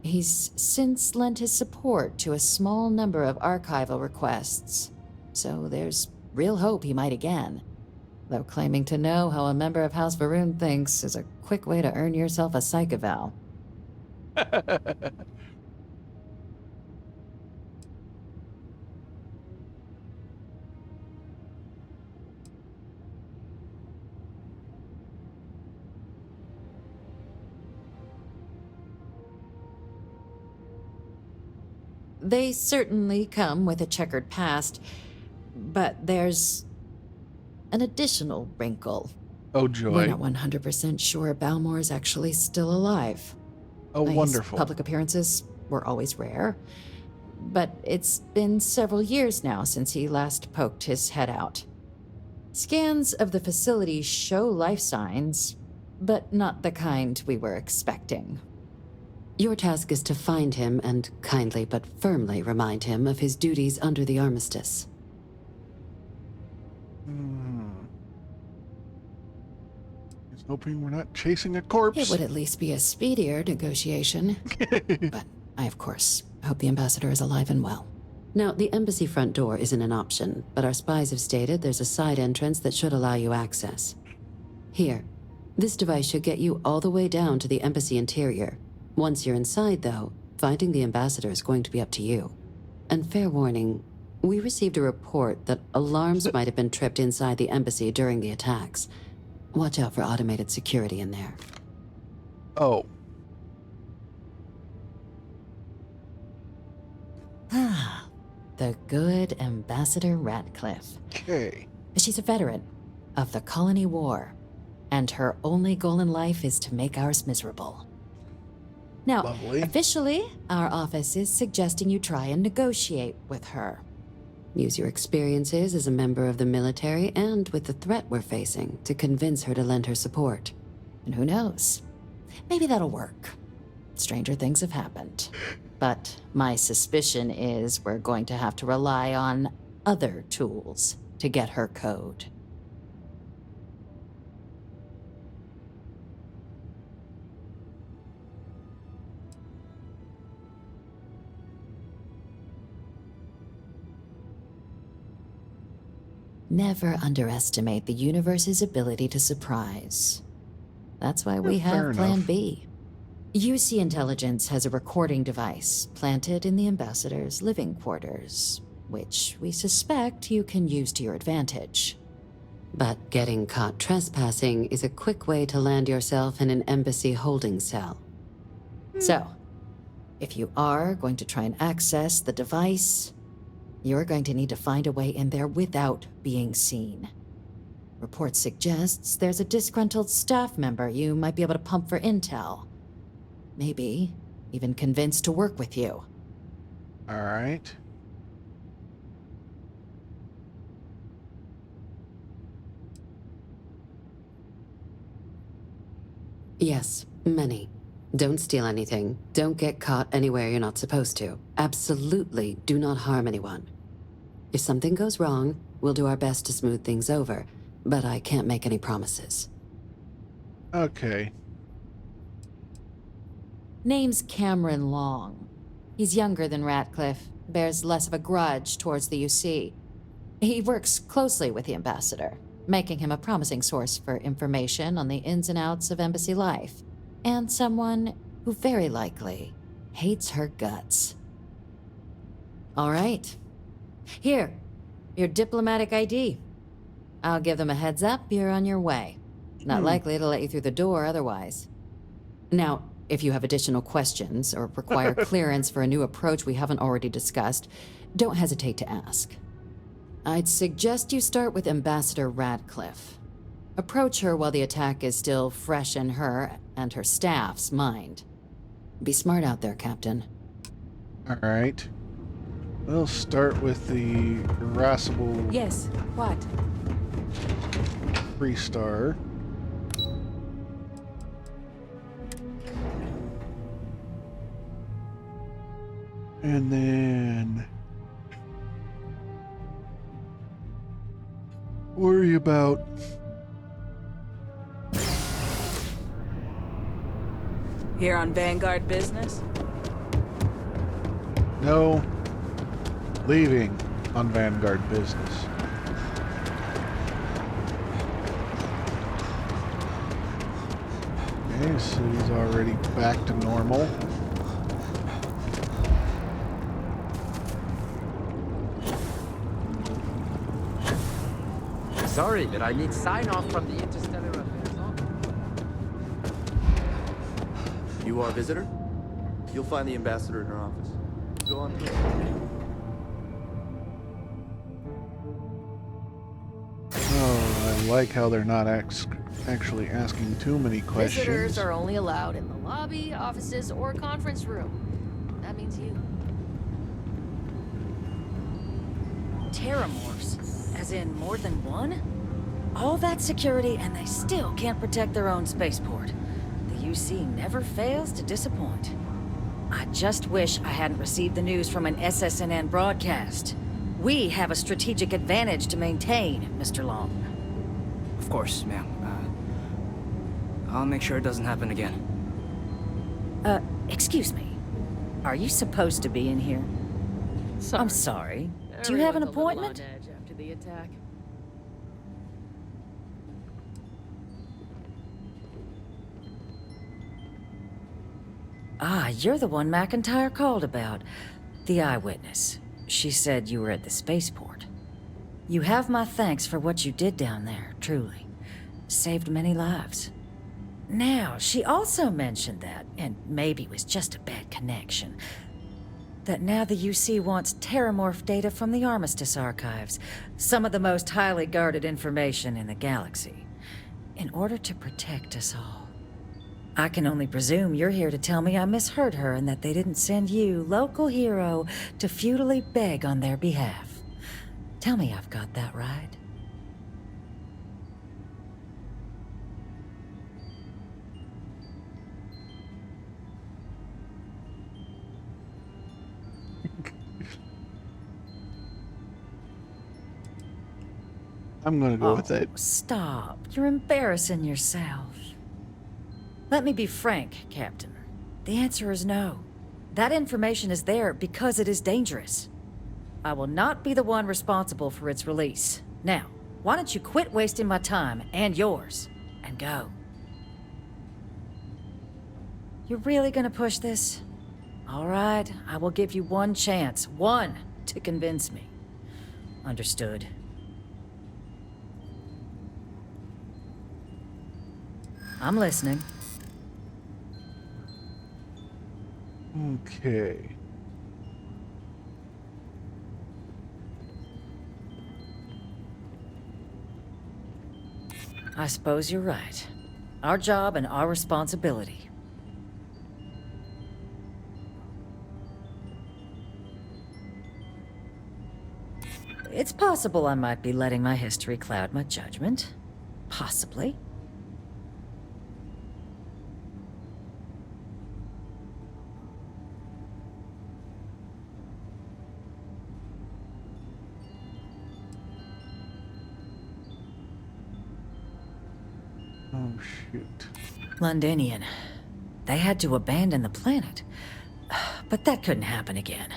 He's since lent his support to a small number of archival requests, so there's real hope he might again. Though claiming to know how a member of House Varun thinks is a quick way to earn yourself a psych eval. They certainly come with a checkered past, but there's an additional wrinkle. Oh, joy. We're not 100% sure Balmore is actually still alive. Oh, His wonderful. public appearances were always rare, but it's been several years now since he last poked his head out. Scans of the facility show life signs, but not the kind we were expecting. Your task is to find him and kindly but firmly remind him of his duties under the armistice. He's hoping we're not chasing a corpse. It would at least be a speedier negotiation. But I, of course, hope the ambassador is alive and well. Now, the embassy front door isn't an option, but our spies have stated there's a side entrance that should allow you access. Here, this device should get you all the way down to the embassy interior. Once you're inside, though, finding the ambassador is going to be up to you. And fair warning, we received a report that alarms might have been tripped inside the embassy during the attacks. Watch out for automated security in there. Oh. Ah, the good Ambassador Radcliffe. Okay. She's a veteran of the Colony War and her only goal in life is to make ours miserable. Now, Lovely. officially, our office is suggesting you try and negotiate with her. Use your experiences as a member of the military and with the threat we're facing to convince her to lend her support. And who knows? Maybe that'll work. Stranger things have happened. But my suspicion is we're going to have to rely on other tools to get her code. Never underestimate the universe's ability to surprise. That's why we Fair have Plan enough. B. UC Intelligence has a recording device planted in the ambassador's living quarters, which we suspect you can use to your advantage. But getting caught trespassing is a quick way to land yourself in an embassy holding cell. So, if you are going to try and access the device, you're going to need to find a way in there without being seen. Report suggests there's a disgruntled staff member you might be able to pump for intel. Maybe even convince to work with you. All right. Yes, many. Don't steal anything. Don't get caught anywhere you're not supposed to. Absolutely do not harm anyone. If something goes wrong, we'll do our best to smooth things over, but I can't make any promises. Okay. Name's Cameron Long. He's younger than Ratcliffe, bears less of a grudge towards the UC. He works closely with the ambassador, making him a promising source for information on the ins and outs of embassy life, and someone who very likely hates her guts. All right. Here, your diplomatic ID. I'll give them a heads up, you're on your way. Not likely to let you through the door otherwise. Now, if you have additional questions or require clearance for a new approach we haven't already discussed, don't hesitate to ask. I'd suggest you start with Ambassador Radcliffe. Approach her while the attack is still fresh in her and her staff's mind. Be smart out there, Captain. All right. We'll start with the irascible Yes, what? 3-star. And then worry about Here on Vanguard business? no leaving on Vanguard business. Okay, so he's already back to normal. Sorry, but I need sign-off from the Interstellar Affairs office. You are a visitor? You'll find the ambassador in her office. Go on, please. Oh, I like how they're not actually asking too many questions. Visitors are only allowed in the lobby, offices, or conference room. That means you. Terramorphs? As in more than one? All that security and they still can't protect their own spaceport. The UC never fails to disappoint. I just wish I hadn't received the news from an SSNN broadcast. We have a strategic advantage to maintain, Mr. Long. Of course, ma'am. I'll make sure it doesn't happen again. Excuse me. Are you supposed to be in here? I'm sorry. Do you have an appointment? After the attack. Ah, you're the one McIntyre called about. The eyewitness. She said you were at the spaceport. You have my thanks for what you did down there, truly. Saved many lives. Now, she also mentioned that, and maybe it was just a bad connection, that now the UC wants Terramorph data from the Armistice archives, some of the most highly guarded information in the galaxy. In order to protect us all. I can only presume you're here to tell me I misheard her and that they didn't send you, local hero, to futilely beg on their behalf. Tell me I've got that right. I'm gonna go with it. Stop. You're embarrassing yourself. Let me be frank, Captain. The answer is no. That information is there because it is dangerous. I will not be the one responsible for its release. Now, why don't you quit wasting my time and yours, and go? You're really gonna push this? All right, I will give you one chance. One, to convince me. Understood. I'm listening. Okay. I suppose you're right. Our job and our responsibility. It's possible I might be letting my history cloud my judgment. Possibly. Oh, shoot. Londinian. They had to abandon the planet. But that couldn't happen again.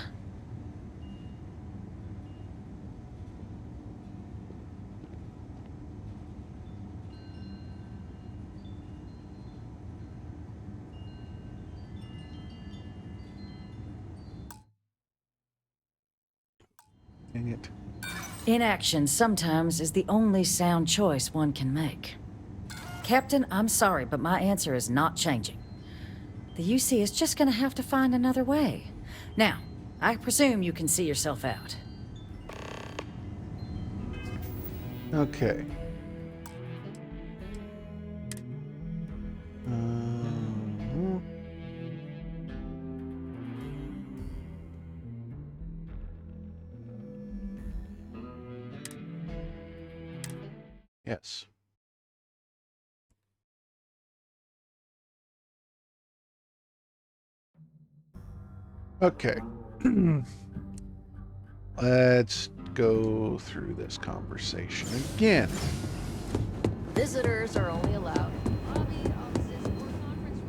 Dang it. Inaction sometimes is the only sound choice one can make. Captain, I'm sorry, but my answer is not changing. The UC is just gonna have to find another way. Now, I presume you can see yourself out. Okay. Yes. Okay. Let's go through this conversation again. Visitors are only allowed in the lobby, offices, or conference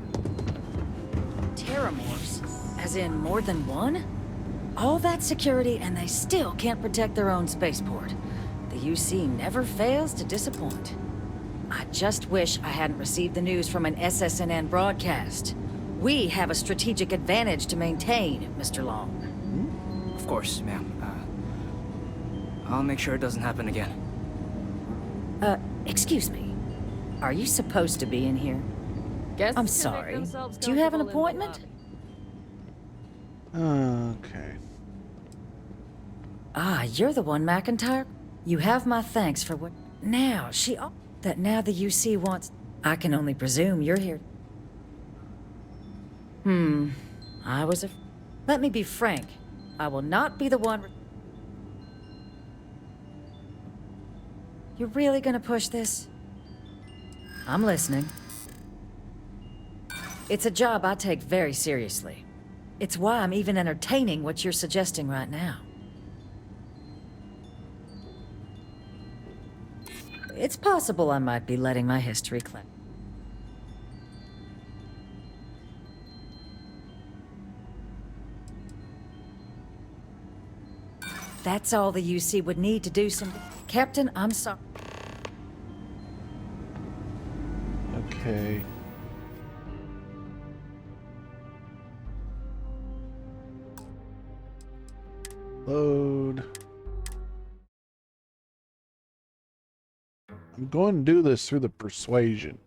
room. Terramorphs? As in more than one? All that security and they still can't protect their own spaceport. The UC never fails to disappoint. I just wish I hadn't received the news from an SSNN broadcast. We have a strategic advantage to maintain, Mr. Long. Of course, ma'am. I'll make sure it doesn't happen again. Excuse me. Are you supposed to be in here? Guests I'm can make sorry. themselves Do you have an comfortable in the appointment? Okay. Ah, you're the one, McIntyre. You have my thanks for what... Now, that now the UC wants... I can only presume you're here. I was a... Let me be frank. I will not be the one... You're really gonna push this? I'm listening. It's a job I take very seriously. It's why I'm even entertaining what you're suggesting right now. It's possible I might be letting my history cloud. That's all the UC would need to do some... Captain, I'm sorry. Okay. Load. I'm going to do this through the persuasion.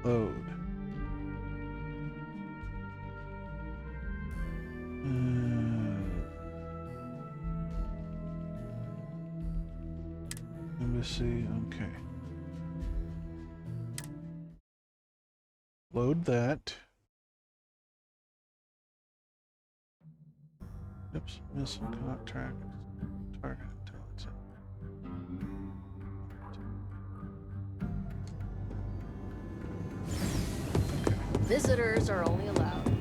Load. Embassy, okay. Load that. Oops, missile cannot track target until it's in. Visitors are only allowed.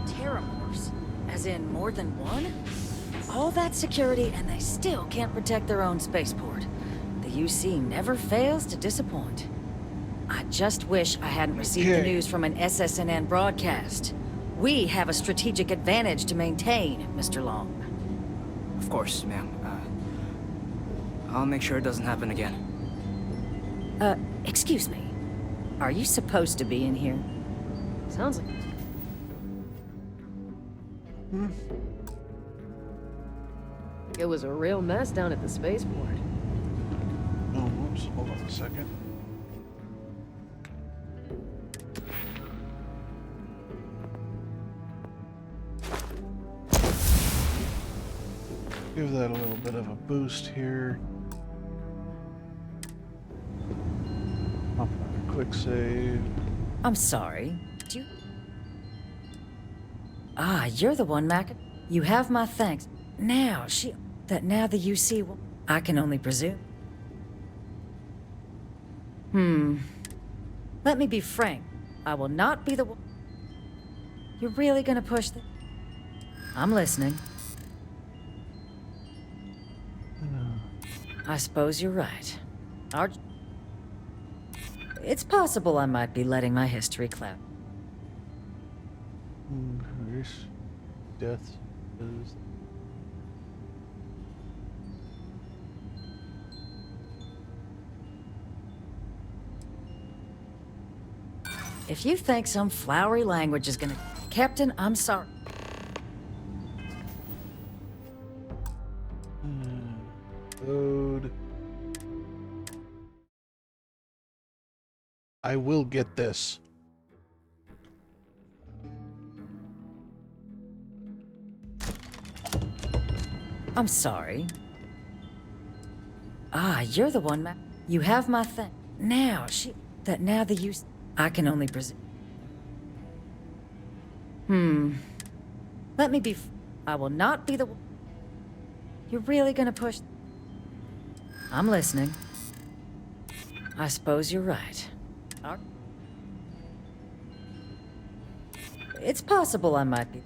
Terramorphs? As in more than one? All that security and they still can't protect their own spaceport. The UC never fails to disappoint. I just wish I hadn't received the news from an SSNN broadcast. We have a strategic advantage to maintain, Mr. Long. Of course, ma'am. I'll make sure it doesn't happen again. Excuse me. Are you supposed to be in here? Sounds like... It was a real mess down at the spaceport. Oh, whoops, hold on a second. Give that a little bit of a boost here. Pop another quick save. I'm sorry. Do you... Ah, you're the one, Mac. You have my thanks. Now, now the UC will... I can only presume. Let me be frank. I will not be the one... You're really gonna push the... I'm listening. I suppose you're right. It's possible I might be letting my history cloud. Death is... If you think some flowery language is gonna... Captain, I'm sorry. Load. I will get this. I'm sorry. Ah, you're the one, Mac. You have my thing. Now, now the use... I can only presume. Let me be... I will not be the... You're really gonna push... I'm listening. I suppose you're right. It's possible I might be...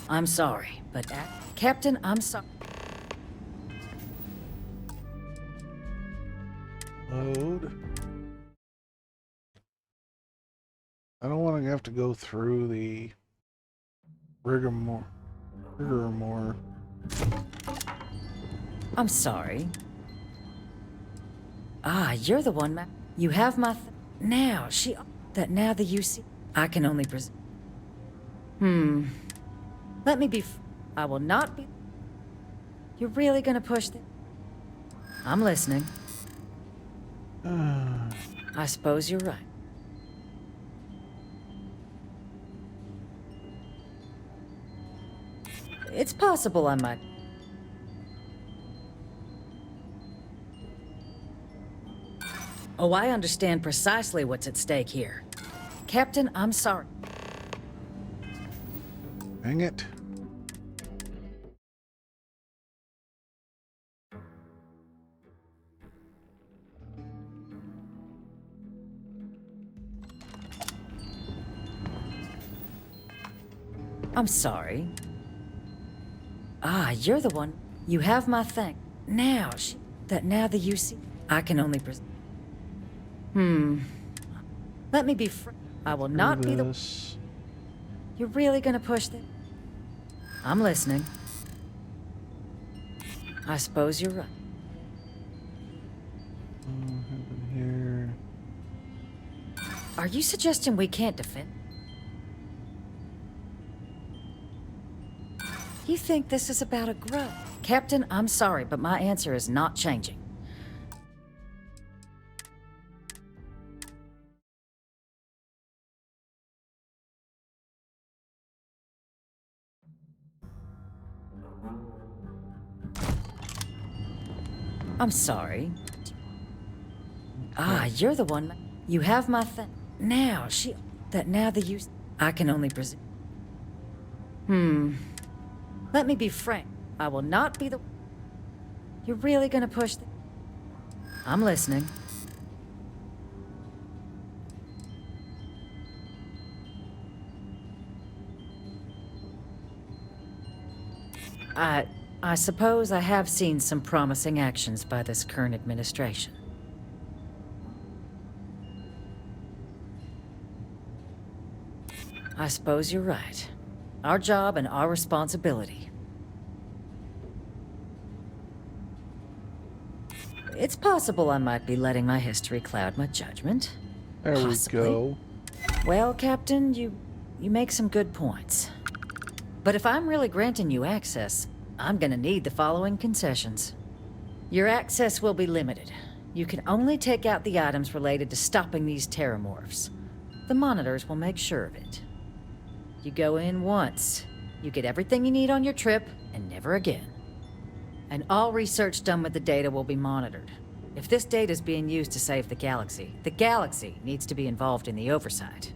I'm sorry, but... Captain, I'm sorry. Load. I don't want to have to go through the rigmarole. I'm sorry. Ah, you're the one, Mac. You have my... Now, now the UC... I can only presume. Let me be... I will not be... You're really gonna push the... I'm listening. I suppose you're right. It's possible I might... Oh, I understand precisely what's at stake here. Captain, I'm sorry. Dang it. I'm sorry. Ah, you're the one. You have my thing. Now, now the UC... I can only presume. Let me be I will not be the... You're really gonna push the... I'm listening. I suppose you're right. Here. Are you suggesting we can't defend? You think this is about a grudge? Captain, I'm sorry, but my answer is not changing. I'm sorry. Ah, you're the one. You have my thing. Now, now the use. I can only presume. Let me be frank. I will not be the. You're really gonna push I'm listening. I suppose I have seen some promising actions by this current administration. I suppose you're right. Our job and our responsibility. It's possible I might be letting my history cloud my judgment. There Possibly. we go. Well, Captain, you make some good points. But if I'm really granting you access, I'm gonna need the following concessions. Your access will be limited. You can only take out the items related to stopping these terramorphs. The monitors will make sure of it. You go in once, you get everything you need on your trip, and never again. And all research done with the data will be monitored. If this data is being used to save the galaxy needs to be involved in the oversight.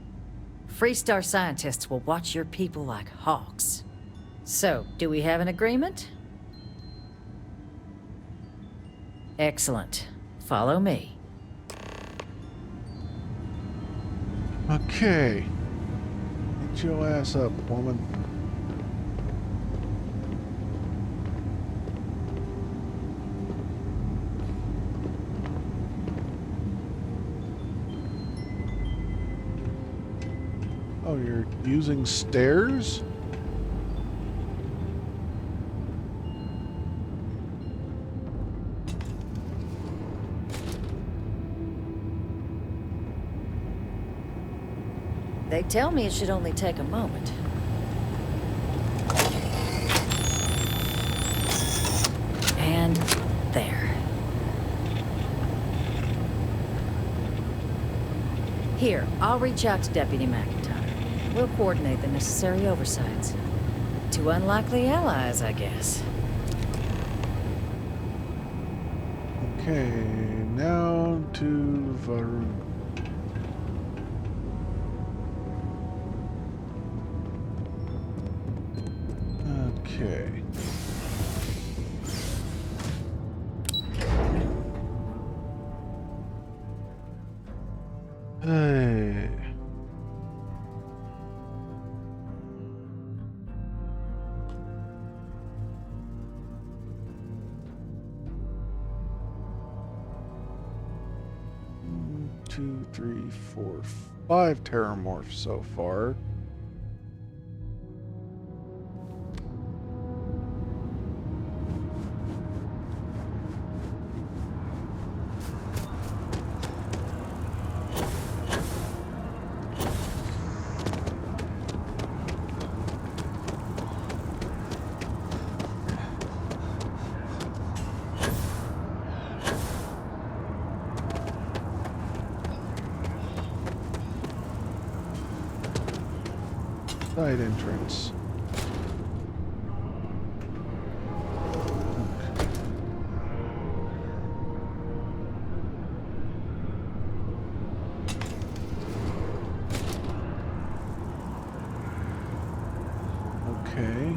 Freestar scientists will watch your people like hawks. So, do we have an agreement? Excellent. Follow me. Okay. Get your ass up, woman. Oh, you're using stairs? They tell me it should only take a moment. And there. Here, I'll reach out to Deputy McIntyre. We'll coordinate the necessary oversights. Two unlikely allies, I guess. Okay, now to Varun. Okay. Hey. Two, three, four, 5 terramorphs so far. Side entrance. Okay.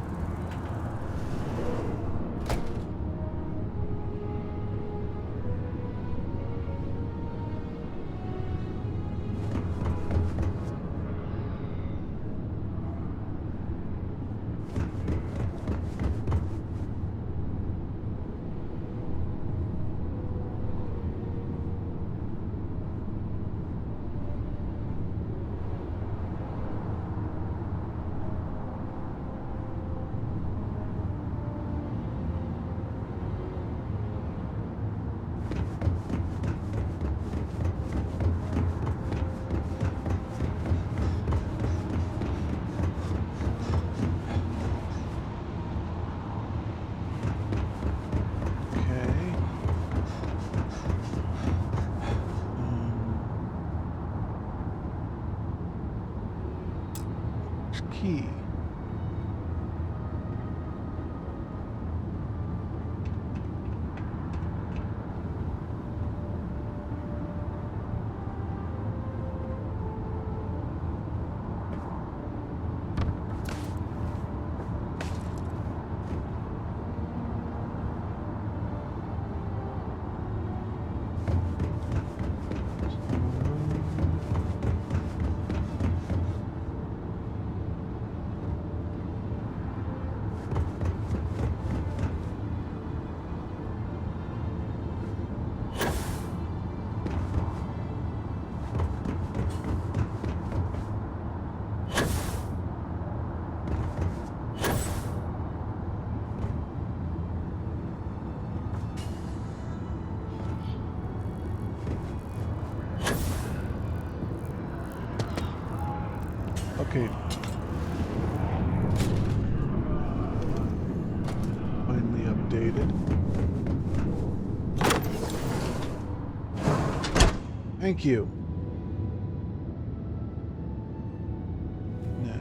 Okay. Finally updated. Thank you. Now.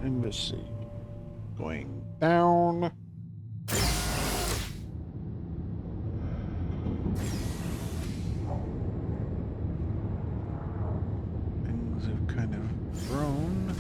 Embassy. Going down. Things have kind of grown.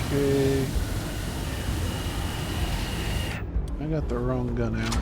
Okay. I got the wrong gun out.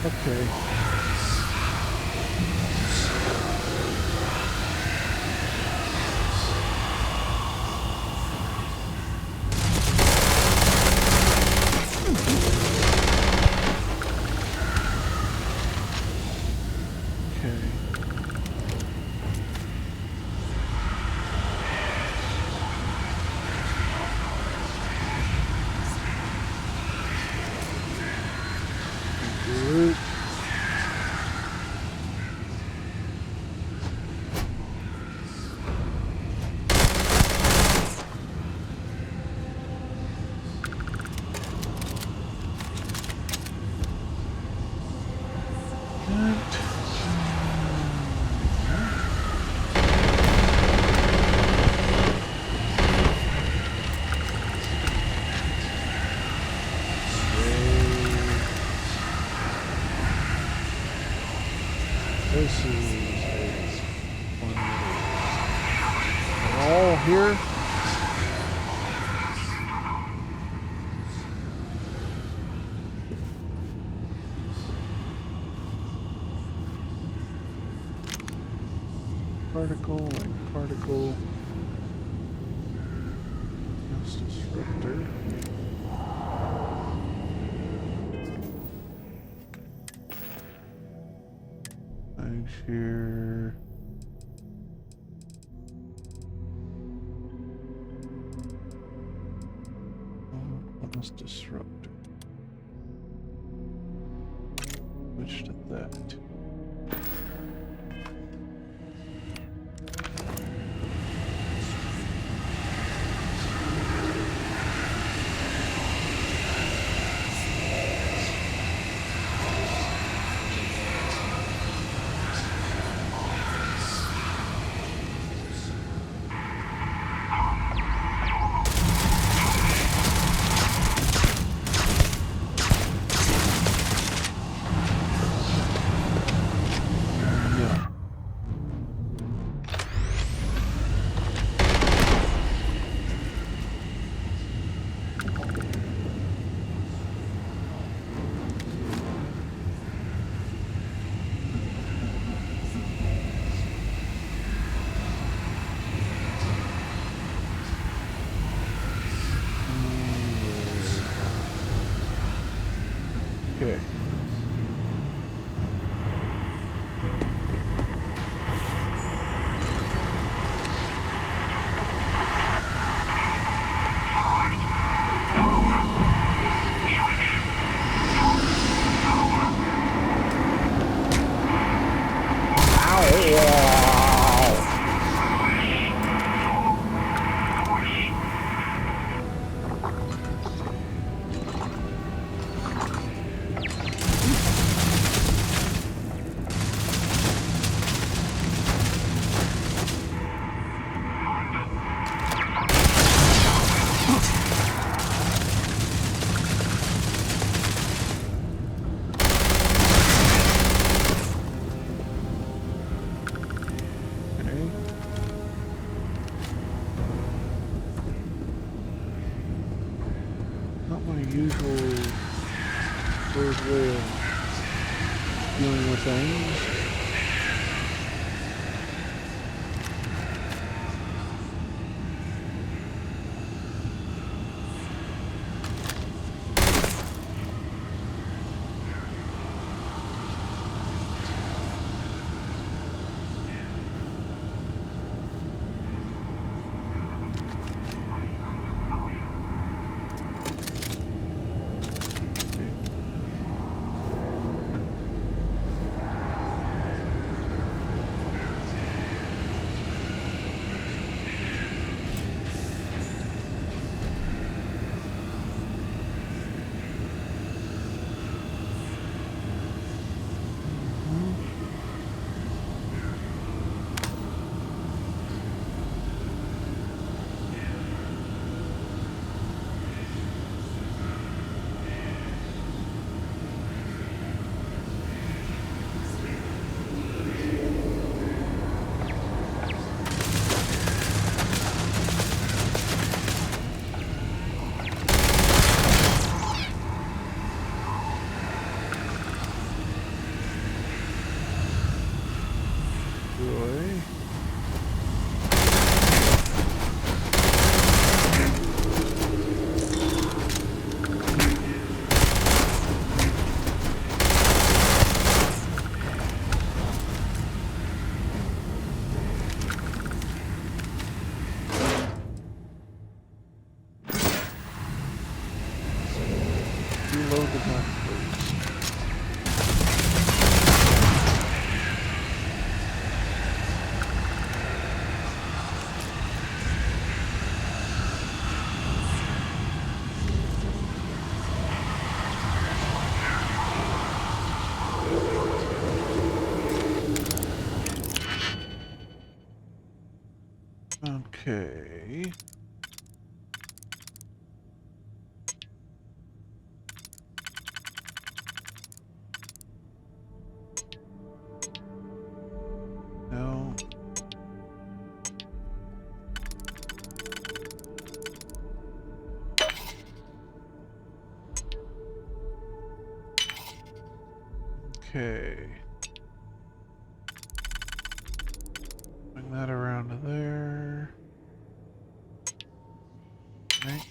Okay. Good. This is a one. They're all here. particle, like particle. Mass disruptor. I'm here. Mass disruptor. Switch to that. Okay. Not my usual way of dealing with things. Reload the gun, please. Okay. No. Okay. I Bring that around to there. Right.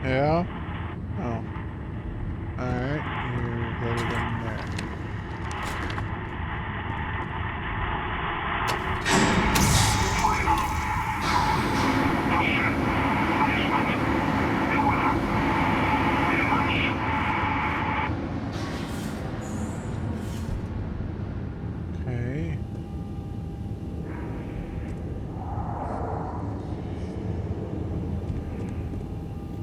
Yeah? Oh. Alright, you're headed in there. Okay.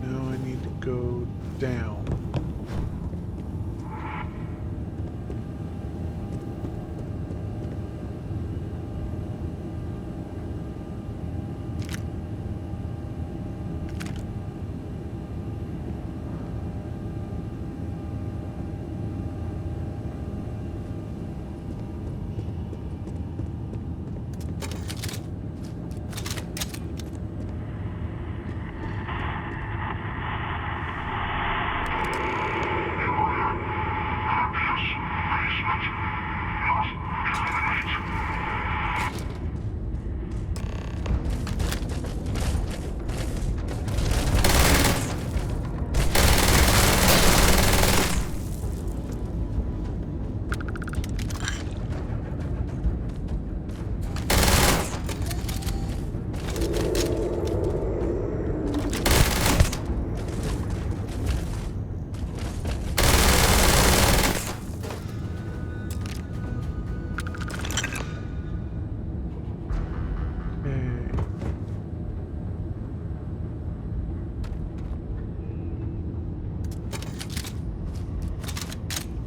Now I need to go down.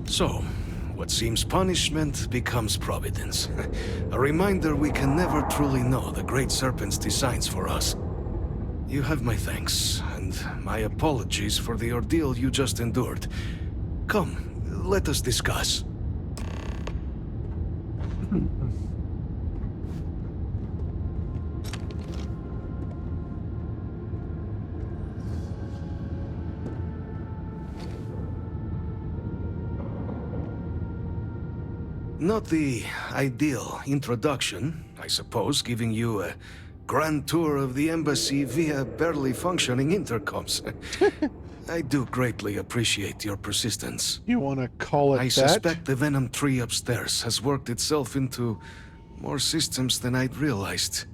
So, what seems punishment becomes providence. A reminder we can never truly know the Great Serpent's designs for us. You have my thanks, and my apologies for the ordeal you just endured. Come, let us discuss. Not the ideal introduction, I suppose, giving you a grand tour of the embassy via barely functioning intercoms. I do greatly appreciate your persistence. You want to call it that? I suspect the Venom tree upstairs has worked itself into more systems than I'd realized.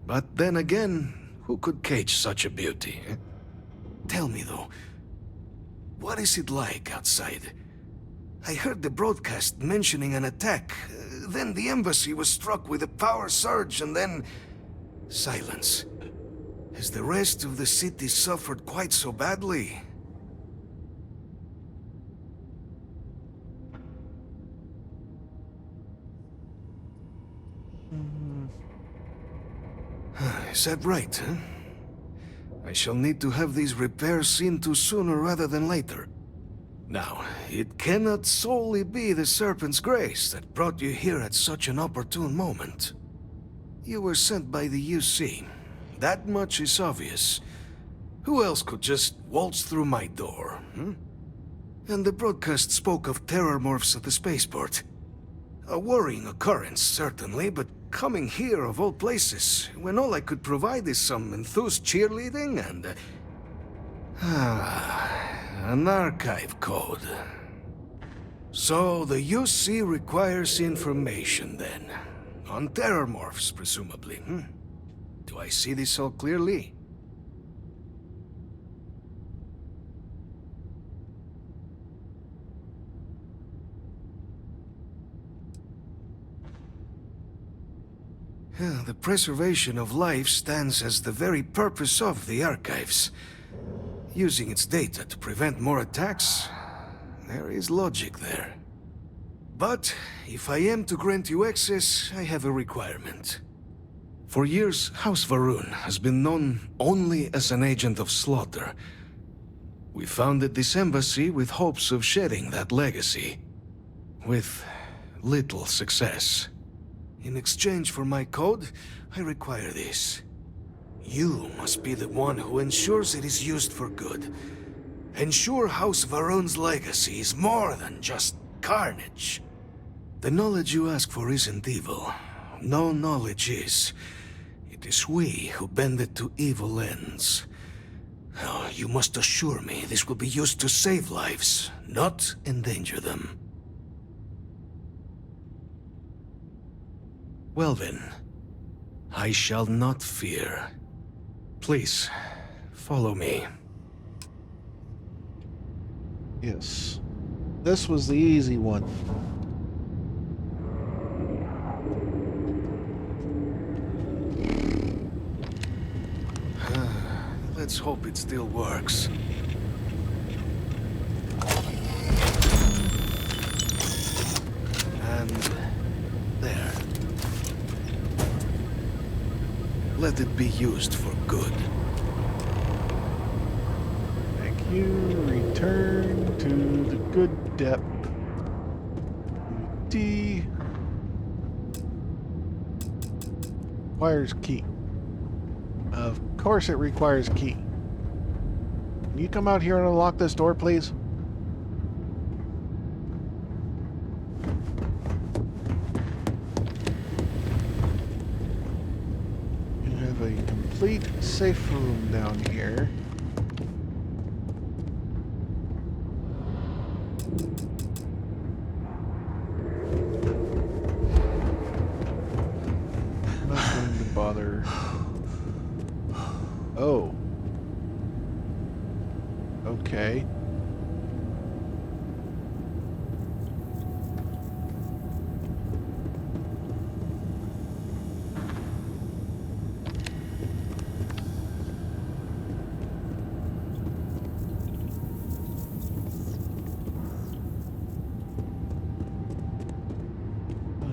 But then again, who could cage such a beauty? Tell me though, what is it like outside? I heard the broadcast mentioning an attack. Then the embassy was struck with a power surge and then... silence. Has the rest of the city suffered quite so badly? Is that right, huh? I shall need to have these repairs seen to sooner rather than later. Now, it cannot solely be the Serpent's grace that brought you here at such an opportune moment. You were sent by the UC. That much is obvious. Who else could just waltz through my door, And the broadcast spoke of terror morphs at the spaceport. A worrying occurrence, certainly, but coming here of all places, when all I could provide is some enthused cheerleading and... an archive code. So the UC requires information then. On terror morphs, presumably, Do I see this all clearly? The preservation of life stands as the very purpose of the archives. Using its data to prevent more attacks, there is logic there. But if I am to grant you access, I have a requirement. For years, House Varun has been known only as an agent of slaughter. We founded this embassy with hopes of shedding that legacy. With little success. In exchange for my code, I require this. You must be the one who ensures it is used for good. Ensure House Varon's legacy is more than just carnage. The knowledge you ask for isn't evil. No knowledge is. It is we who bend it to evil ends. Oh, you must assure me this will be used to save lives, not endanger them. Well then, I shall not fear. Please, follow me. Yes. This was the easy one. Let's hope it still works. And there. Let it be used for good. Thank you. Return to the good depth. D. Requires key. Of course it requires key. Can you come out here and unlock this door, please? You have a complete safe room down here. I'm not going to bother. Oh. Okay.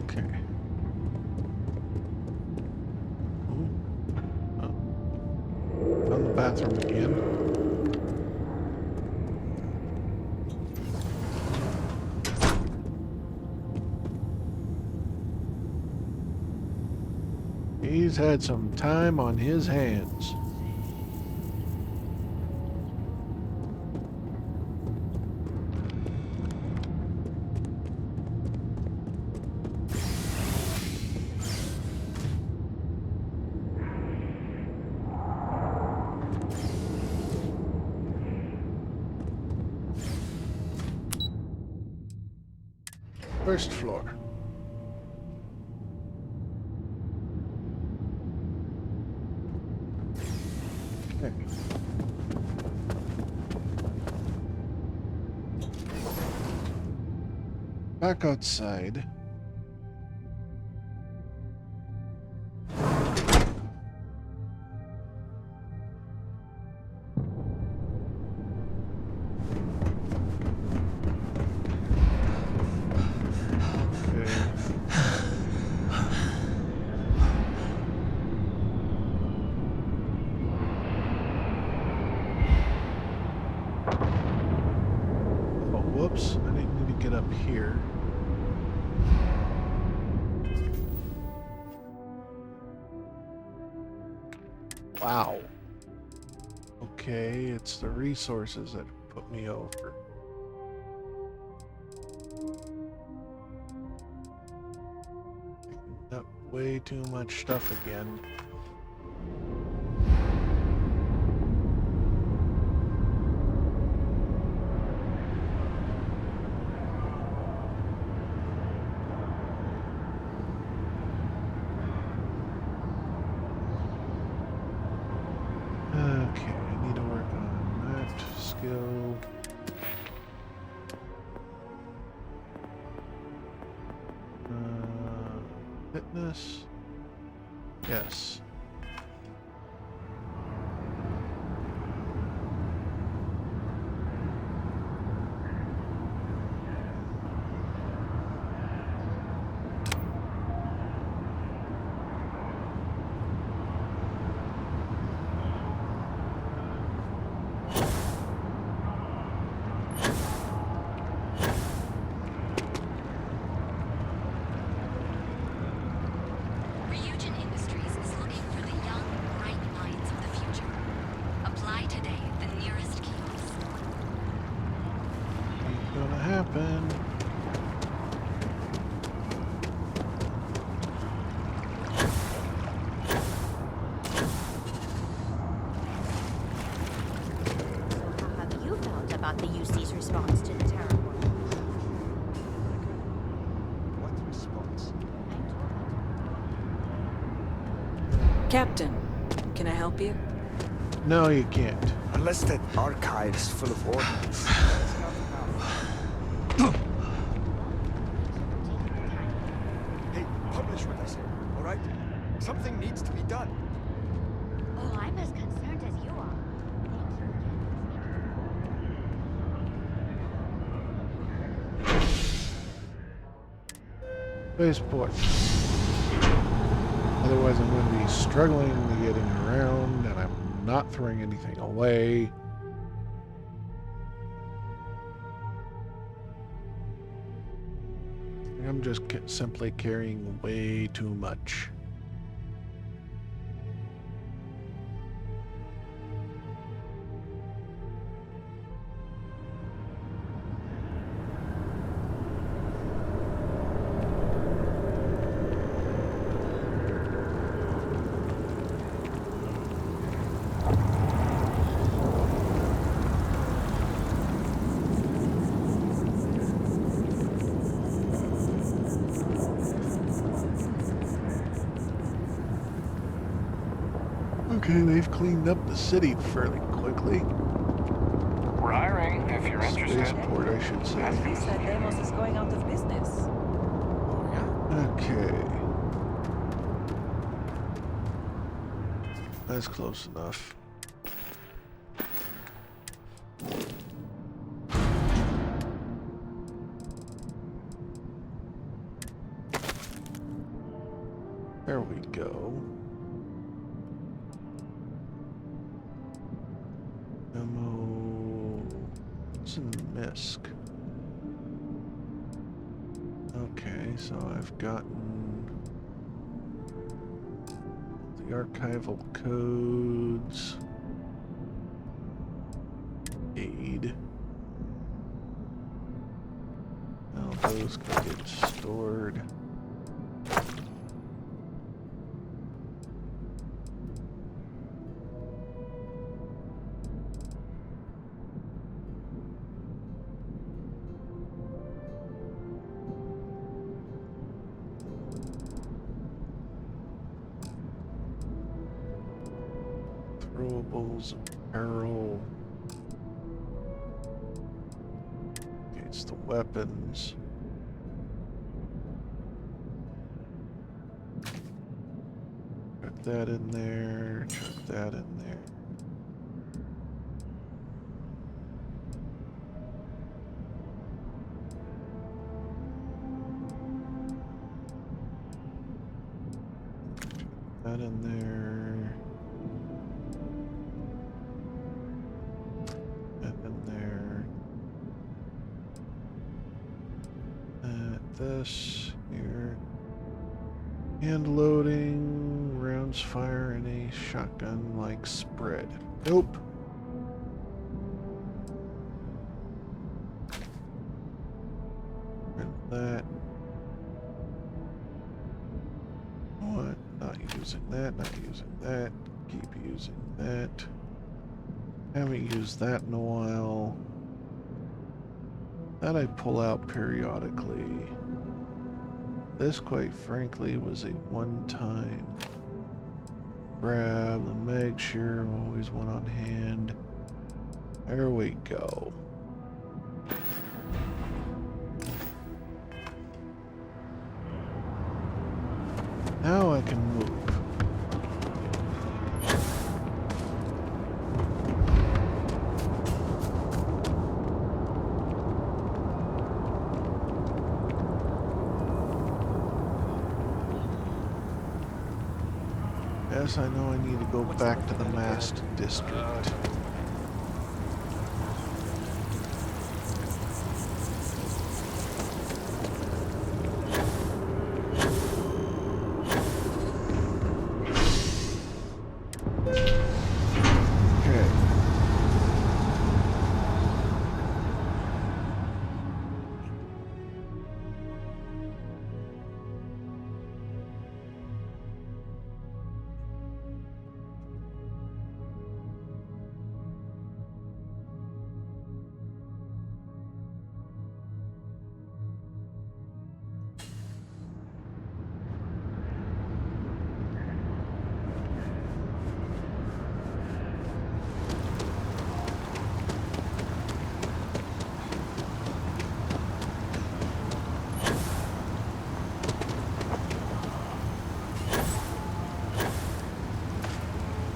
Okay. Ooh. Oh. Found the bathroom again. He's had some time on his hands. First floor. Okay. Back outside. Whoops, I didn't need to get up here. Wow. Okay, it's the resources that put me over. Picking up way too much stuff again. Okay, I need to work on that skill. Fitness. Yes. the UC's response to the terror world. What response? Captain, can I help you? No, you can't. Unless that archive's full of ordnance. Hey, publish what I say, all right? Something needs to be done. Oh, I'm as concerned as you are. Spaceport. Otherwise I'm going to be struggling getting around, and I'm not throwing anything away. I'm just simply carrying way too much. Okay, they've cleaned up the city fairly quickly. We're hiring, if you're interested. Spaceport, I should say. He said Demos is going out of business. Okay. That's close enough. There we go. Ammo. What's in MISC? Okay, so I've gotten the archival codes. Aid. Now those can get stored. Throwables, apparel. Okay, it's the weapons. Chuck that in there, chuck that in there. Chuck that in there. This here. Hand loading, rounds fire in a shotgun like spread. Nope. And that. What? Not using that, not using that. Keep using that. Haven't used that in a while. That I pull out periodically. This, quite frankly, was a one-time grab. The mag shear, always one on hand. There we go. Now I can move. Yes, I know I need to go back to the Mast District.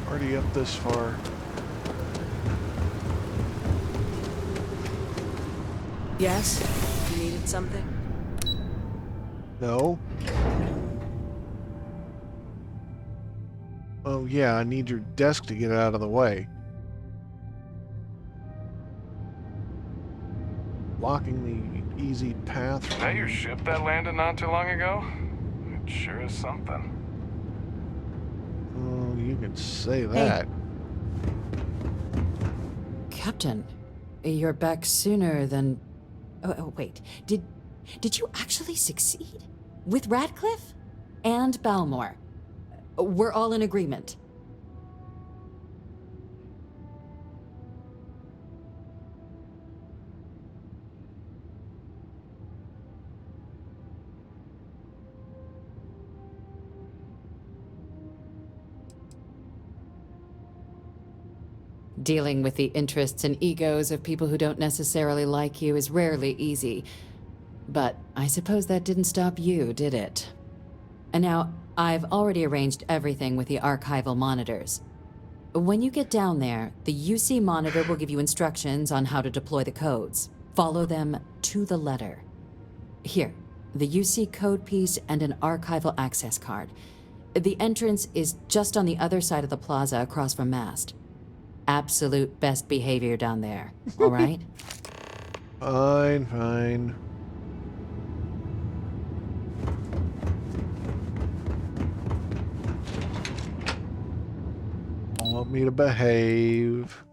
Already up this far. Yes? You needed something? No. Oh yeah, I need your desk to get out of the way. Blocking the easy path. Is that your ship that landed not too long ago? It sure is something. Oh, you can say that. Captain, you're back sooner than... Oh, wait. Did you actually succeed? With Radcliffe? And Balmore? We're all in agreement. Dealing with the interests and egos of people who don't necessarily like you is rarely easy. But I suppose that didn't stop you, did it? And now, I've already arranged everything with the archival monitors. When you get down there, the UC monitor will give you instructions on how to deploy the codes. Follow them to the letter. Here, the UC code piece and an archival access card. The entrance is just on the other side of the plaza across from Mast. Absolute best behavior down there, all right? Fine, fine. Don't want me to behave.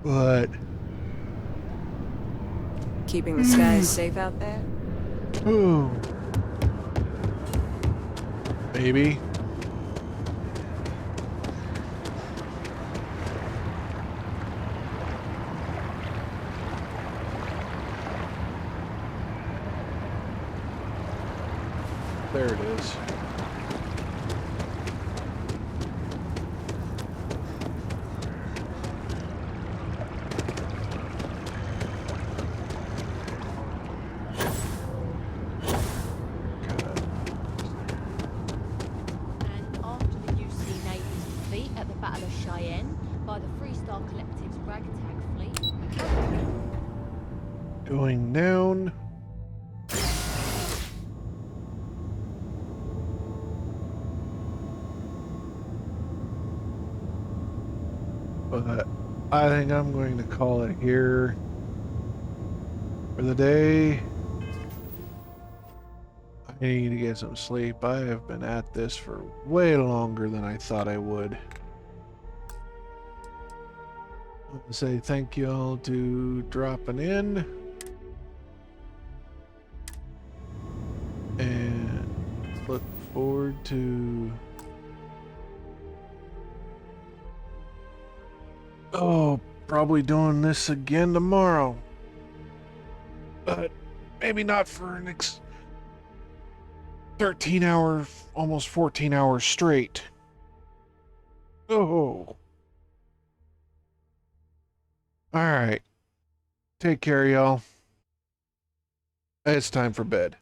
But... Keeping the skies safe out there? Ooh. Maybe. There it is. And after the UC Navy's defeat at the Battle of Cheyenne by the Freestar Collective's ragtag fleet, Going down. But I think I'm going to call it here for the day. I need to get some sleep. I have been at this for way longer than I thought I would. I want to say thank you all to dropping in. And look forward to... probably doing this again tomorrow. But maybe not for an 13 hour, almost 14 hours straight. Oh. Alright. Take care, y'all. It's time for bed.